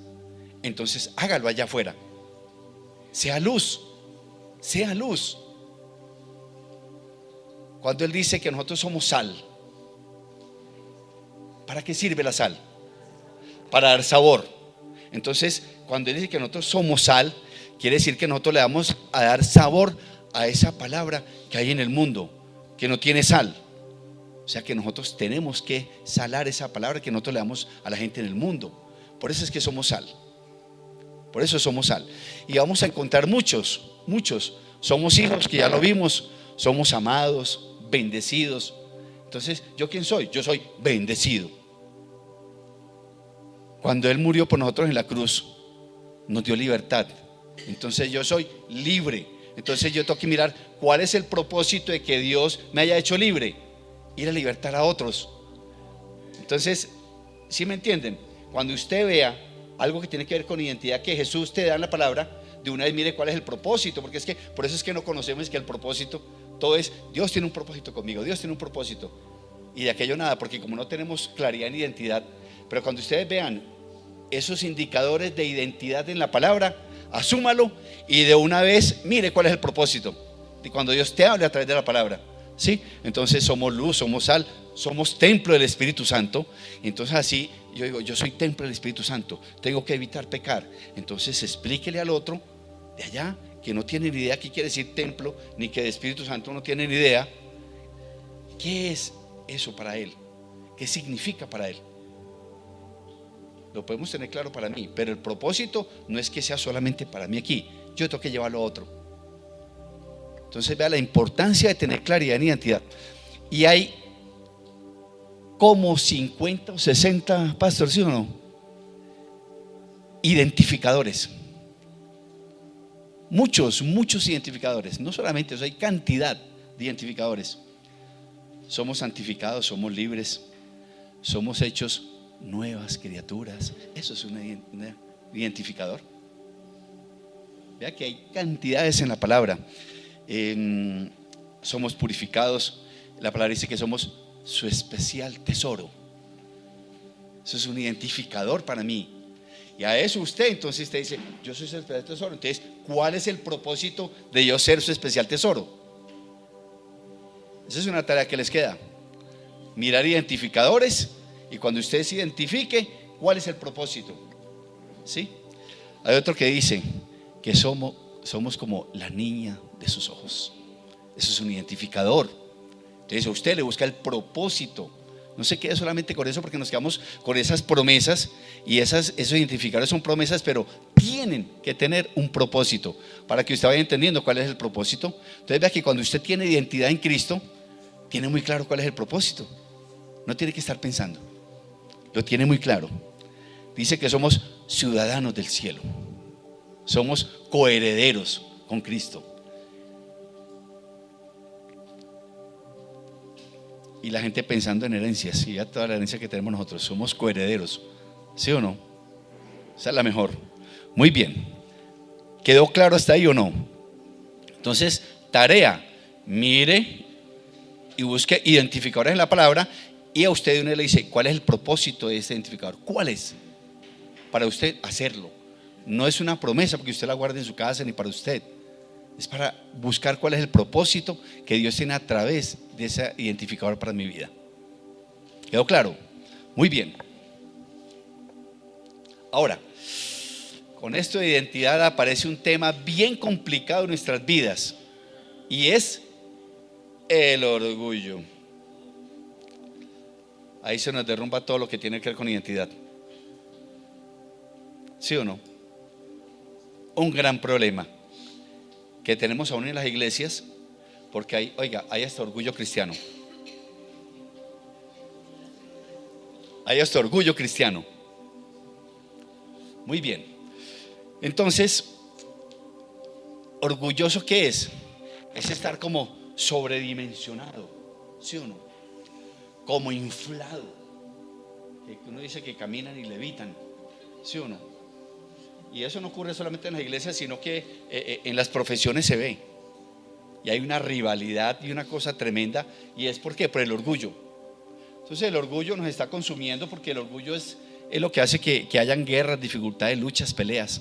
Entonces, hágalo allá afuera. Sea luz, sea luz. Cuando Él dice que nosotros somos sal, ¿para qué sirve la sal? Para dar sabor. Entonces, cuando Él dice que nosotros somos sal, quiere decir que nosotros le vamos a dar sabor a esa palabra que hay en el mundo, que no tiene sal. O sea que nosotros tenemos que salar esa palabra que nosotros le damos a la gente en el mundo. Por eso es que somos sal. Por eso somos sal. Y vamos a encontrar muchos. Somos hijos, que ya lo vimos. Somos amados, bendecidos. Entonces, ¿yo quién soy? Yo soy bendecido. Cuando Él murió por nosotros en la cruz, nos dio libertad. Entonces yo soy libre. Entonces yo tengo que mirar cuál es el propósito de que Dios me haya hecho libre, ir a libertar a otros. Entonces, ¿sí me entienden? Cuando usted vea algo que tiene que ver con identidad que Jesús te da en la palabra, de una vez mire cuál es el propósito, porque es que por eso es que no conocemos que el propósito, todo es, Dios tiene un propósito conmigo, Dios tiene un propósito, y de aquello nada, porque como no tenemos claridad en identidad. Pero cuando ustedes vean esos indicadores de identidad en la palabra, asúmalo y de una vez mire cuál es el propósito de cuando Dios te hable a través de la palabra, ¿sí? Entonces somos luz, somos sal, somos templo del Espíritu Santo. Entonces así yo digo, yo soy templo del Espíritu Santo, tengo que evitar pecar. Entonces explíquele al otro de allá que no tiene ni idea qué quiere decir templo, ni que de Espíritu Santo no tiene ni idea, qué es eso para él, qué significa para él. Lo podemos tener claro para mí, pero el propósito no es que sea solamente para mí aquí, yo tengo que llevarlo a otro. Entonces vea la importancia de tener claridad en identidad. Y hay como 50 o 60 pastores, ¿sí o no? Identificadores. Muchos identificadores. No solamente eso, hay cantidad de identificadores. Somos santificados, somos libres, somos hechos nuevas criaturas. Eso es un identificador. Vea que hay cantidades en la palabra. Somos purificados. La palabra dice que somos su especial tesoro. Eso es un identificador para mí. Y a eso usted, entonces usted dice, yo soy su especial tesoro. Entonces, ¿cuál es el propósito de yo ser su especial tesoro? Esa es una tarea que les queda. Mirar identificadores, y cuando usted se identifique, ¿cuál es el propósito? ¿Sí? Hay otro que dice que somos como la niña de sus ojos. Eso es un identificador. Entonces a usted le busca el propósito. No se quede solamente con eso, porque nos quedamos con esas promesas, y esos identificadores son promesas, pero tienen que tener un propósito para que usted vaya entendiendo cuál es el propósito. Entonces vea que cuando usted tiene identidad en Cristo, tiene muy claro cuál es el propósito. No tiene que estar pensando, lo tiene muy claro. Dice que somos ciudadanos del cielo, somos coherederos con Cristo. Y la gente pensando en herencias, y ya toda la herencia que tenemos nosotros, somos coherederos, ¿sí o no? Esa es la mejor. Muy bien, ¿quedó claro hasta ahí o no? Entonces, tarea, mire y busque identificadores en la palabra, y a usted uno le dice, ¿cuál es el propósito de ese identificador? ¿Cuál es? Para usted hacerlo. No es una promesa porque usted la guarde en su casa ni para usted. Es para buscar cuál es el propósito que Dios tiene a través de ese identificador para mi vida. ¿Quedó claro? Muy bien. Ahora, con esto de identidad aparece un tema bien complicado en nuestras vidas, y es el orgullo. Ahí se nos derrumba todo lo que tiene que ver con identidad. ¿Sí o no? Un gran problema que tenemos aún en las iglesias, porque hay hasta orgullo cristiano. Hay hasta orgullo cristiano. Muy bien. Entonces, ¿orgulloso qué es? Es estar como sobredimensionado, ¿sí o no? Como inflado, que uno dice que caminan y levitan, ¿sí o no? Y eso no ocurre solamente en las iglesias, sino que en las profesiones se ve. Y hay una rivalidad y una cosa tremenda. ¿Y es por qué? Por el orgullo. Entonces el orgullo nos está consumiendo, porque el orgullo es lo que hace que hayan guerras, dificultades, luchas, peleas.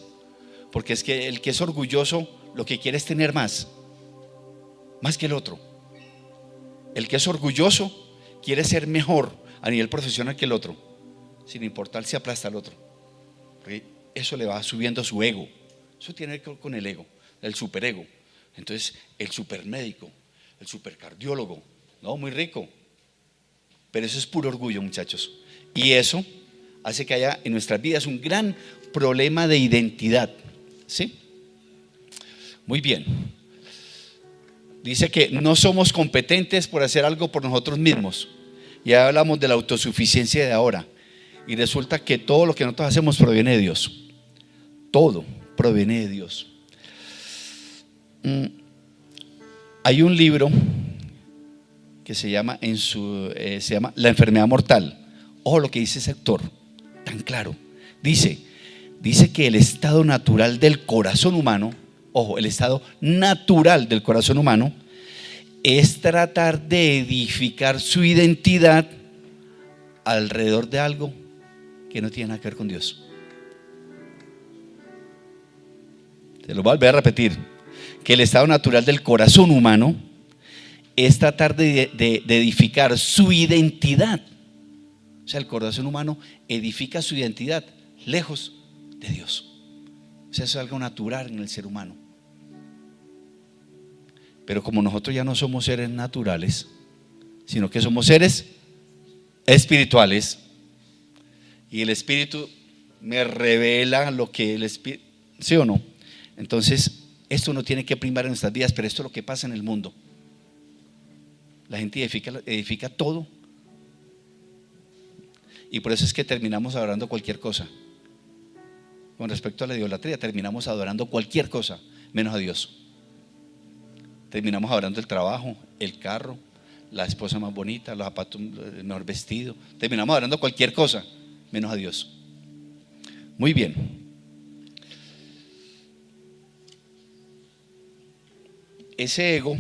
Porque es que el que es orgulloso lo que quiere es tener más que el otro. El que es orgulloso quiere ser mejor a nivel profesional que el otro, sin importar si aplasta al otro. Porque eso le va subiendo su ego. Eso tiene que ver con el ego, el superego. Entonces el supermédico, el supercardiólogo, no, muy rico. Pero eso es puro orgullo, muchachos. Y eso hace que haya en nuestras vidas un gran problema de identidad. ¿Sí? Muy bien. Dice que no somos competentes por hacer algo por nosotros mismos. Ya hablamos de la autosuficiencia de ahora. Y resulta que todo lo que nosotros hacemos proviene de Dios. Todo proviene de Dios. Hay un libro que se llama La enfermedad mortal. Ojo lo que dice ese autor, tan claro. Dice que el estado natural del corazón humano, ojo, el estado natural del corazón humano es tratar de edificar su identidad alrededor de algo que no tiene nada que ver con Dios. Se lo voy a volver a repetir, que el estado natural del corazón humano es tratar de edificar su identidad. O sea, el corazón humano edifica su identidad lejos de Dios. O sea, eso es algo natural en el ser humano. Pero como nosotros ya no somos seres naturales, sino que somos seres espirituales, y el Espíritu me revela lo que el Espíritu, ¿sí o no? Entonces, esto no tiene que primar en nuestras vidas, pero esto es lo que pasa en el mundo. La gente edifica todo, y por eso es que terminamos adorando cualquier cosa. Con respecto a la idolatría, terminamos adorando cualquier cosa menos a Dios. Terminamos adorando el trabajo, el carro, la esposa más bonita, los zapatos, el mejor vestido. Terminamos adorando cualquier cosa menos a Dios. Muy bien. Ese ego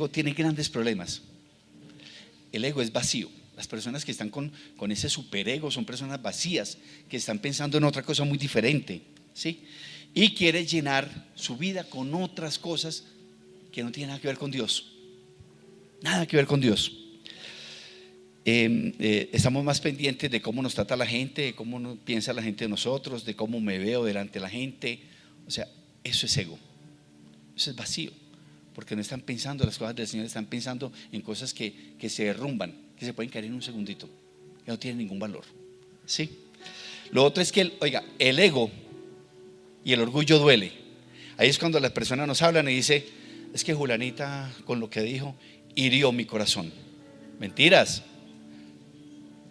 tiene grandes problemas. El ego es vacío. Las personas que están con ese superego son personas vacías, que están pensando en otra cosa muy diferente, ¿sí? Y quiere llenar su vida con otras cosas que no tienen nada que ver con Dios. Nada que ver con Dios. Estamos más pendientes de cómo nos trata la gente, de cómo piensa la gente de nosotros, de cómo me veo delante de la gente. O sea, eso es ego. Eso es vacío, porque no están pensando las cosas del Señor, están pensando en cosas que se derrumban, que se pueden caer en un segundito, que no tienen ningún valor, ¿sí? Lo otro es que el ego y el orgullo duele. Ahí es cuando las personas nos hablan y dicen: es que Julanita con lo que dijo hirió mi corazón. Mentiras.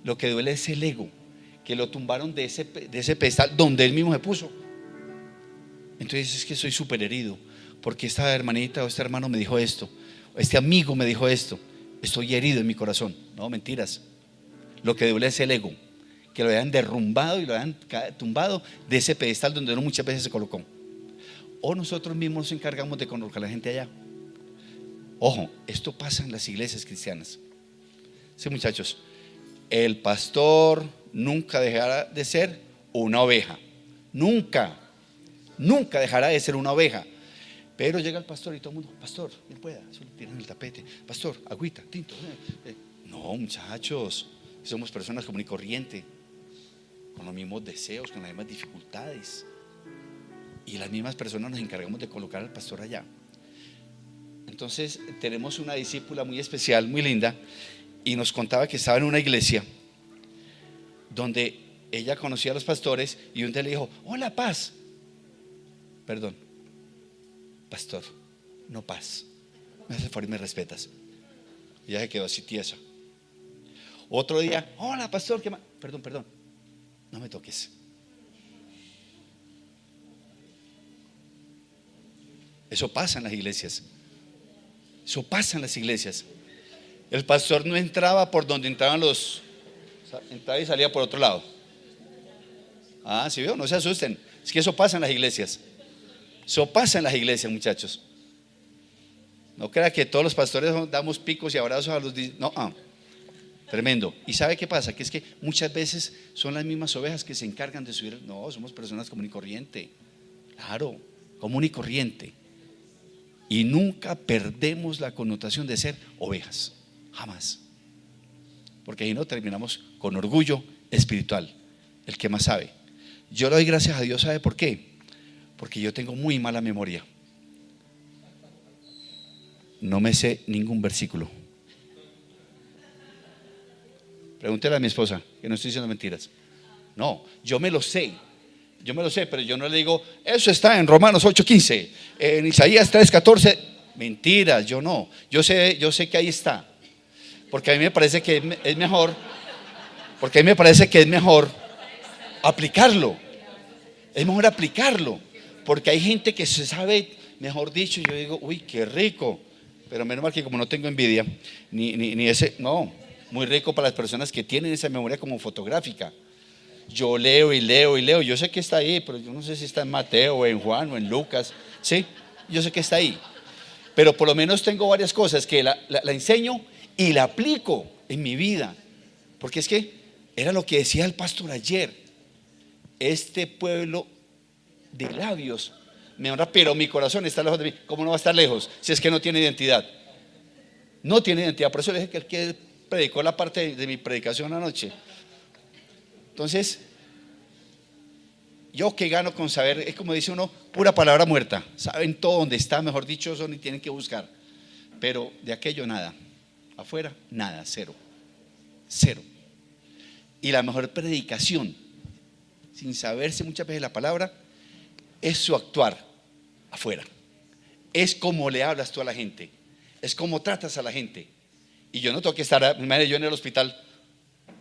Lo que duele es el ego, que lo tumbaron de ese pedestal donde él mismo se puso. Entonces es que soy súper herido porque esta hermanita o este hermano me dijo esto, o este amigo me dijo esto. Estoy herido en mi corazón. No, mentiras. Lo que duele es el ego, que lo hayan derrumbado y lo hayan tumbado de ese pedestal donde uno muchas veces se colocó. O nosotros mismos nos encargamos de colocar a la gente allá. Ojo, esto pasa en las iglesias cristianas. Sí, muchachos, el pastor nunca dejará de ser una oveja. Nunca dejará de ser una oveja. Pero llega el pastor y todo el mundo: pastor, bien pueda, solo tiran el tapete. Pastor, agüita, tinto. No, muchachos, somos personas común y corriente, con los mismos deseos, con las mismas dificultades. Y las mismas personas nos encargamos de colocar al pastor allá. Entonces tenemos una discípula muy especial, muy linda, y nos contaba que estaba en una iglesia donde ella conocía a los pastores, y un día le dijo: hola, Paz. Perdón, pastor, no Paz. Me hace favor y me respetas. Y ella se quedó así tiesa. Otro día: hola, pastor, ¿qué más? Perdón, no me toques. Eso pasa en las iglesias. Eso pasa en las iglesias. El pastor no entraba por donde entraban entraba y salía por otro lado. Ah, ¿sí vio? No se asusten. Es que eso pasa en las iglesias. Eso pasa en las iglesias, muchachos. No crea que todos los pastores damos picos y abrazos a los... No, tremendo. ¿Y sabe qué pasa? Que es que muchas veces son las mismas ovejas que se encargan de subir. No, somos personas común y corriente. Claro, común y corriente. Y nunca perdemos la connotación de ser ovejas. Jamás. Porque ahí no terminamos con orgullo espiritual. El que más sabe. Yo le doy gracias a Dios. ¿Sabe por qué? Porque yo tengo muy mala memoria. No me sé ningún versículo. Pregúntele a mi esposa, que no estoy diciendo mentiras. No, yo me lo sé, pero yo no le digo: eso está en Romanos 8:15, en Isaías 3:14. Mentiras, yo no. Yo sé que ahí está. Porque a mí me parece que es mejor. Porque a mí me parece que es mejor aplicarlo. Es mejor aplicarlo. Porque hay gente que se sabe, mejor dicho, yo digo, uy, qué rico. Pero menos mal que como no tengo envidia, ni ese, no, muy rico para las personas que tienen esa memoria como fotográfica. Yo leo y leo y leo, yo sé que está ahí, pero yo no sé si está en Mateo o en Juan o en Lucas, sí, yo sé que está ahí. Pero por lo menos tengo varias cosas que la enseño y la aplico en mi vida. Porque es que era lo que decía el pastor ayer. Este pueblo de labios me honra, pero mi corazón está lejos de mí. ¿Cómo no va a estar lejos si es que no tiene identidad? No tiene identidad. Por eso le dije que el que predicó la parte de mi predicación anoche. Entonces, yo que gano con saber, es como dice uno, pura palabra muerta. Saben todo donde está, mejor dicho, eso ni tienen que buscar. Pero de aquello nada. Afuera, nada, cero. Cero. Y la mejor predicación, sin saberse muchas veces la palabra, es su actuar afuera. Es como le hablas tú a la gente. Es como tratas a la gente. Y yo no tengo que estar, imagínate yo en el hospital,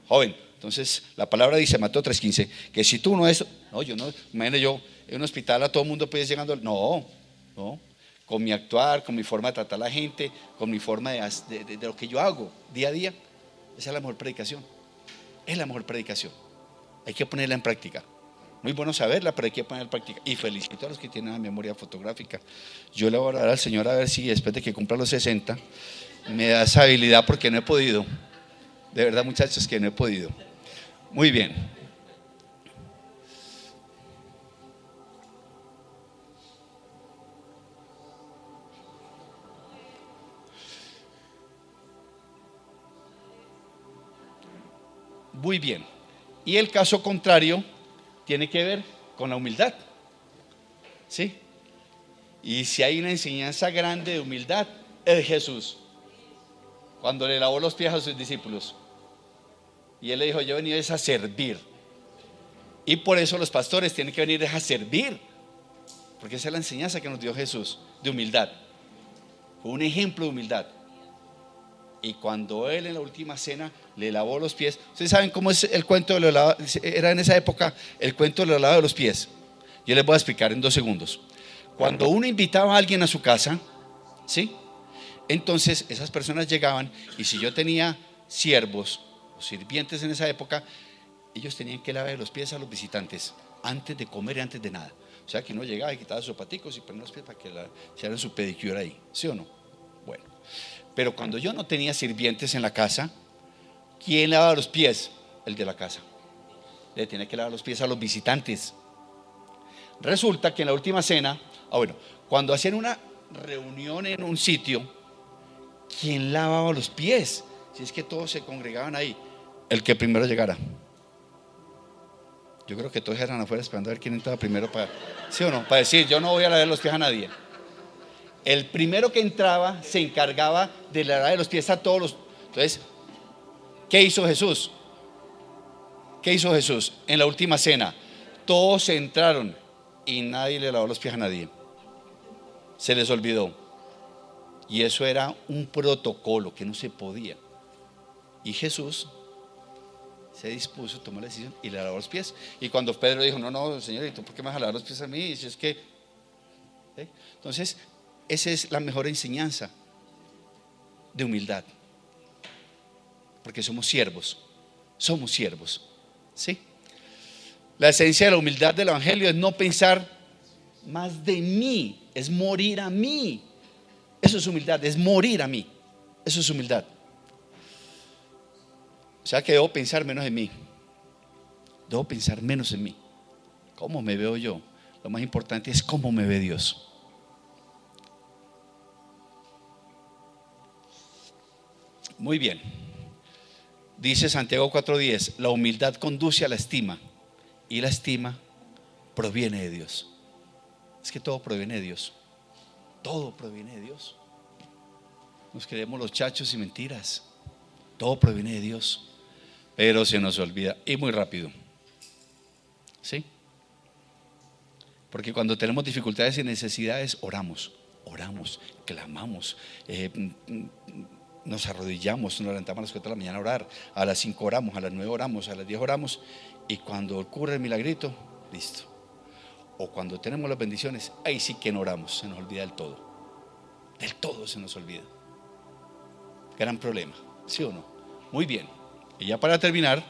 joven. Entonces la palabra dice, Mateo 3:15, que si tú no es, no, yo no, imagínate yo en un hospital a todo el mundo pues llegando, no, con mi actuar, con mi forma de tratar a la gente, con mi forma de lo que yo hago día a día, esa es la mejor predicación. Es la mejor predicación. Hay que ponerla en práctica. Muy bueno saberla, pero hay que ponerla en práctica. Y felicito a los que tienen la memoria fotográfica. Yo le voy a orar al Señor a ver si después de que cumpla los 60 me da esa habilidad, porque no he podido. De verdad, muchachos, que no he podido. Muy bien. Muy bien. Y el caso contrario tiene que ver con la humildad. ¿Sí? Y si hay una enseñanza grande de humildad, es Jesús. Cuando le lavó los pies a sus discípulos. Y él le dijo, yo he venido a servir. Y por eso los pastores tienen que venir a servir. Porque esa es la enseñanza que nos dio Jesús, de humildad. Fue un ejemplo de humildad. Y cuando él en la última cena le lavó los pies, ¿ustedes saben cómo es el cuento de los lavados? Era en esa época el cuento de los lavados de los pies. Yo les voy a explicar en 2 segundos. Cuando uno invitaba a alguien a su casa, ¿sí? Entonces esas personas llegaban, y si yo tenía siervos o sirvientes en esa época, ellos tenían que lavar los pies a los visitantes antes de comer y antes de nada. O sea que uno llegaba y quitaba sus zapaticos y ponía los pies para que se hagan su pedicure ahí, ¿sí o no? Bueno, pero cuando yo no tenía sirvientes en la casa, ¿quién lavaba los pies? El de la casa. Le tenía que lavar los pies a los visitantes. Resulta que en la última cena, cuando hacían una reunión en un sitio, ¿quién lavaba los pies? Si es que todos se congregaban ahí, el que primero llegara. Yo creo que todos eran afuera esperando a ver quién entraba primero para, ¿sí o no? Para decir, yo no voy a lavar los pies a nadie. El primero que entraba se encargaba de lavar los pies a todos los. Entonces, ¿qué hizo Jesús? ¿Qué hizo Jesús en la última cena? Todos entraron y nadie le lavó los pies a nadie. Se les olvidó. Y eso era un protocolo que no se podía. Y Jesús se dispuso, tomó la decisión y le lavó los pies. Y cuando Pedro dijo, no, Señor, ¿y tú por qué me vas a lavar los pies a mí? Y si es que, ¿sí? Entonces, esa es la mejor enseñanza de humildad. Porque somos siervos, ¿sí? La esencia de la humildad del evangelio es no pensar más de mí, es morir a mí. Eso es humildad, es morir a mí. Eso es humildad. O sea que debo pensar menos en mí. Debo pensar menos en mí. ¿Cómo me veo yo? Lo más importante es cómo me ve Dios. Muy bien. Dice Santiago 4:10, la humildad conduce a la estima, y la estima proviene de Dios. Es que todo proviene de Dios. Todo proviene de Dios. Nos creemos los chachos y mentiras. Todo proviene de Dios. Pero se nos olvida, y muy rápido. ¿Sí? Porque cuando tenemos dificultades y necesidades, oramos, clamamos, nos arrodillamos, nos levantamos a las 4 de la mañana a orar, a las 5 oramos, a las 9 oramos, a las 10 oramos, y cuando ocurre el milagrito, listo. o cuando tenemos las bendiciones, ahí sí que no oramos, se nos olvida del todo. Del todo se nos olvida. Gran problema, ¿sí o no? Muy bien. Y ya para terminar,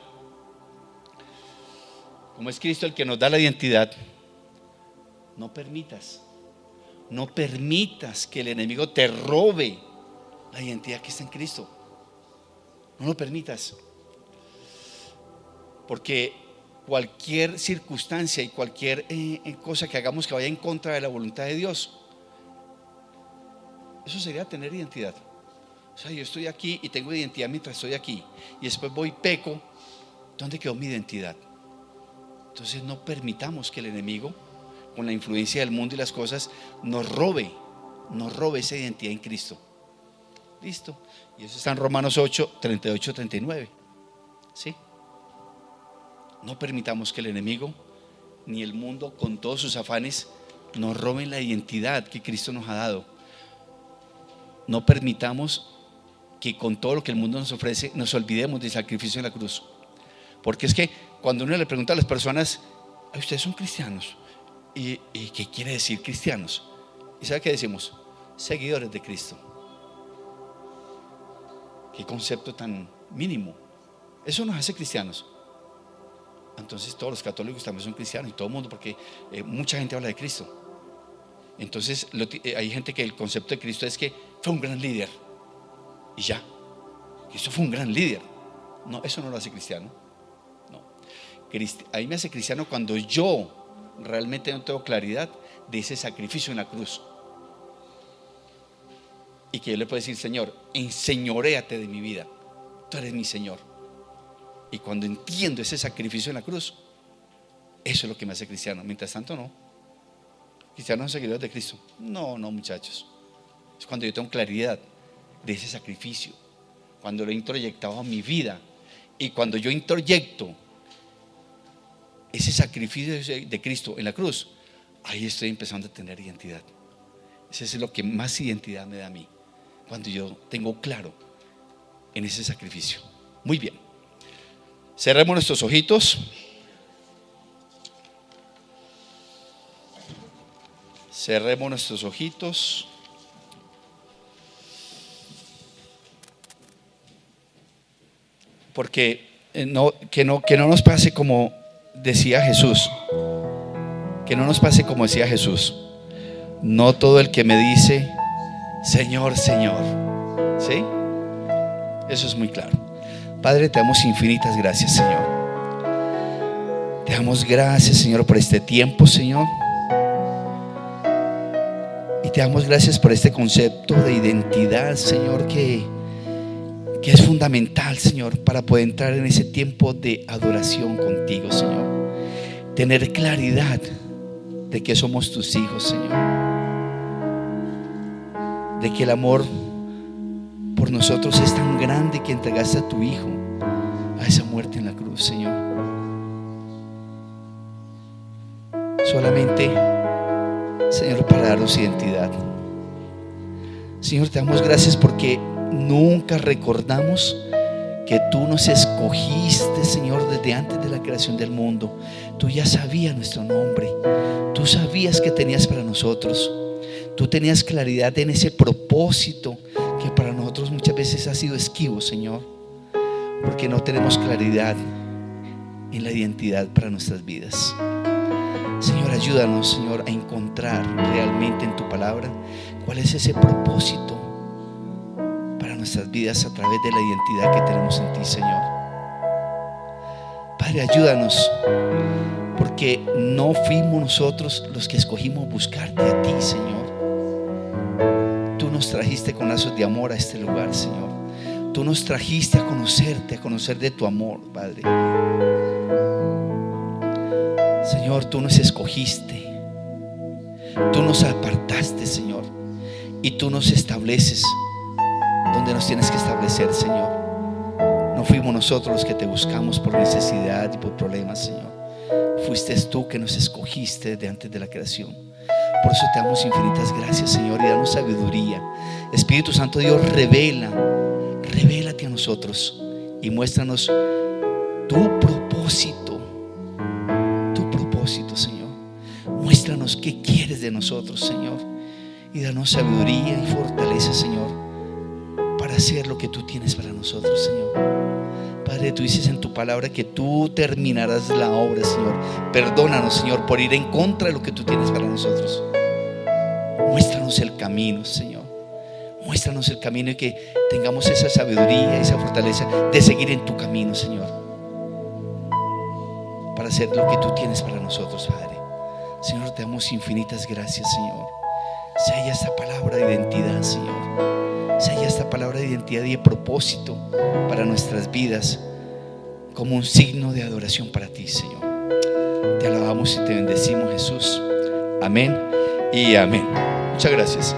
como es Cristo el que nos da la identidad, no permitas que el enemigo te robe la identidad que está en Cristo. No lo permitas, porque cualquier circunstancia y cualquier cosa que hagamos que vaya en contra de la voluntad de Dios, eso sería tener identidad. O sea, yo estoy aquí y tengo identidad mientras estoy aquí, y después voy y peco. ¿Dónde quedó mi identidad? Entonces no permitamos que el enemigo, con la influencia del mundo y las cosas, nos robe esa identidad en Cristo. Listo. Y eso está en Romanos 8, 38, 39. ¿Sí? No permitamos que el enemigo ni el mundo, con todos sus afanes, nos roben la identidad que Cristo nos ha dado. No permitamos que con todo lo que el mundo nos ofrece nos olvidemos del sacrificio en la cruz. Porque es que cuando uno le pregunta a las personas: ¿ustedes son cristianos? ¿Y qué quiere decir cristianos? ¿Y sabe qué decimos? Seguidores de Cristo. Qué concepto tan mínimo. Eso nos hace cristianos. Entonces todos los católicos también son cristianos, y todo el mundo, porque mucha gente habla de Cristo. Entonces hay gente que el concepto de Cristo es que fue un gran líder, y ya, Cristo fue un gran líder. No, eso no lo hace cristiano. No. Ahí me hace cristiano cuando yo realmente no tengo claridad de ese sacrificio en la cruz, y que yo le puedo decir: Señor, enseñoréate de mi vida, tú eres mi Señor. Y cuando entiendo ese sacrificio en la cruz, eso es lo que me hace cristiano. Mientras tanto, no. Cristianos son seguidores de Cristo. No, muchachos. Es cuando yo tengo claridad de ese sacrificio, cuando lo he introyectado a mi vida, y cuando yo introyecto ese sacrificio de Cristo en la cruz, ahí estoy empezando a tener identidad. Eso es lo que más identidad me da a mí, cuando yo tengo claro en ese sacrificio. Muy bien, cerremos nuestros ojitos. Cerremos nuestros ojitos. Porque que no nos pase como decía Jesús. Que no nos pase como decía Jesús: no todo el que me dice Señor, Señor. ¿Sí? Eso es muy claro. Padre, te damos infinitas gracias, Señor. Te damos gracias, Señor, por este tiempo, Señor. Y te damos gracias por este concepto de identidad, Señor, que es fundamental, Señor, para poder entrar en ese tiempo de adoración contigo, Señor. Tener claridad de que somos tus hijos, Señor. De que el amor por nosotros es tan grande que entregaste a tu Hijo a esa muerte en la cruz, Señor. Solamente, Señor, para darnos identidad. Señor, te damos gracias porque nunca recordamos que tú nos escogiste, Señor, desde antes de la creación del mundo. Tú ya sabías nuestro nombre. Tú sabías que tenías para nosotros. Tú tenías claridad en ese propósito que para nosotros muchas veces ha sido esquivo, Señor, porque no tenemos claridad en la identidad para nuestras vidas. Señor, ayúdanos, Señor, a encontrar realmente en tu palabra cuál es ese propósito para nuestras vidas a través de la identidad que tenemos en ti, Señor. Padre, ayúdanos, porque no fuimos nosotros los que escogimos buscarte a ti, Señor. Tú nos trajiste con lazos de amor a este lugar, Señor. Tú nos trajiste a conocerte, a conocer de tu amor, Padre. Señor, tú nos escogiste, tú nos apartaste, Señor, y tú nos estableces donde nos tienes que establecer, Señor. No fuimos nosotros los que te buscamos por necesidad y por problemas, Señor. Fuiste tú que nos escogiste desde antes de la creación. Por eso te damos infinitas gracias, Señor, y danos sabiduría. Espíritu Santo, Dios, revélate a nosotros y muéstranos tu propósito, Señor. Muéstranos Muéstranos qué quieres de nosotros, Señor, y danos sabiduría y fortaleza, Señor, para hacer lo que tú tienes para nosotros, Señor. Padre, tú dices en tu palabra que tú terminarás la obra, Señor. Perdónanos, Señor, por ir en contra de lo que tú tienes para nosotros. Muéstranos el camino, Señor. Muéstranos el camino y que tengamos esa sabiduría, esa fortaleza de seguir en tu camino, Señor, para hacer lo que tú tienes para nosotros, Padre. Señor, te damos infinitas gracias, Señor. Sella esta palabra de identidad, Señor. Sella esta palabra de identidad y de propósito para nuestras vidas, como un signo de adoración para ti, Señor. Te alabamos y te bendecimos, Jesús. Amén y amén. Muchas gracias.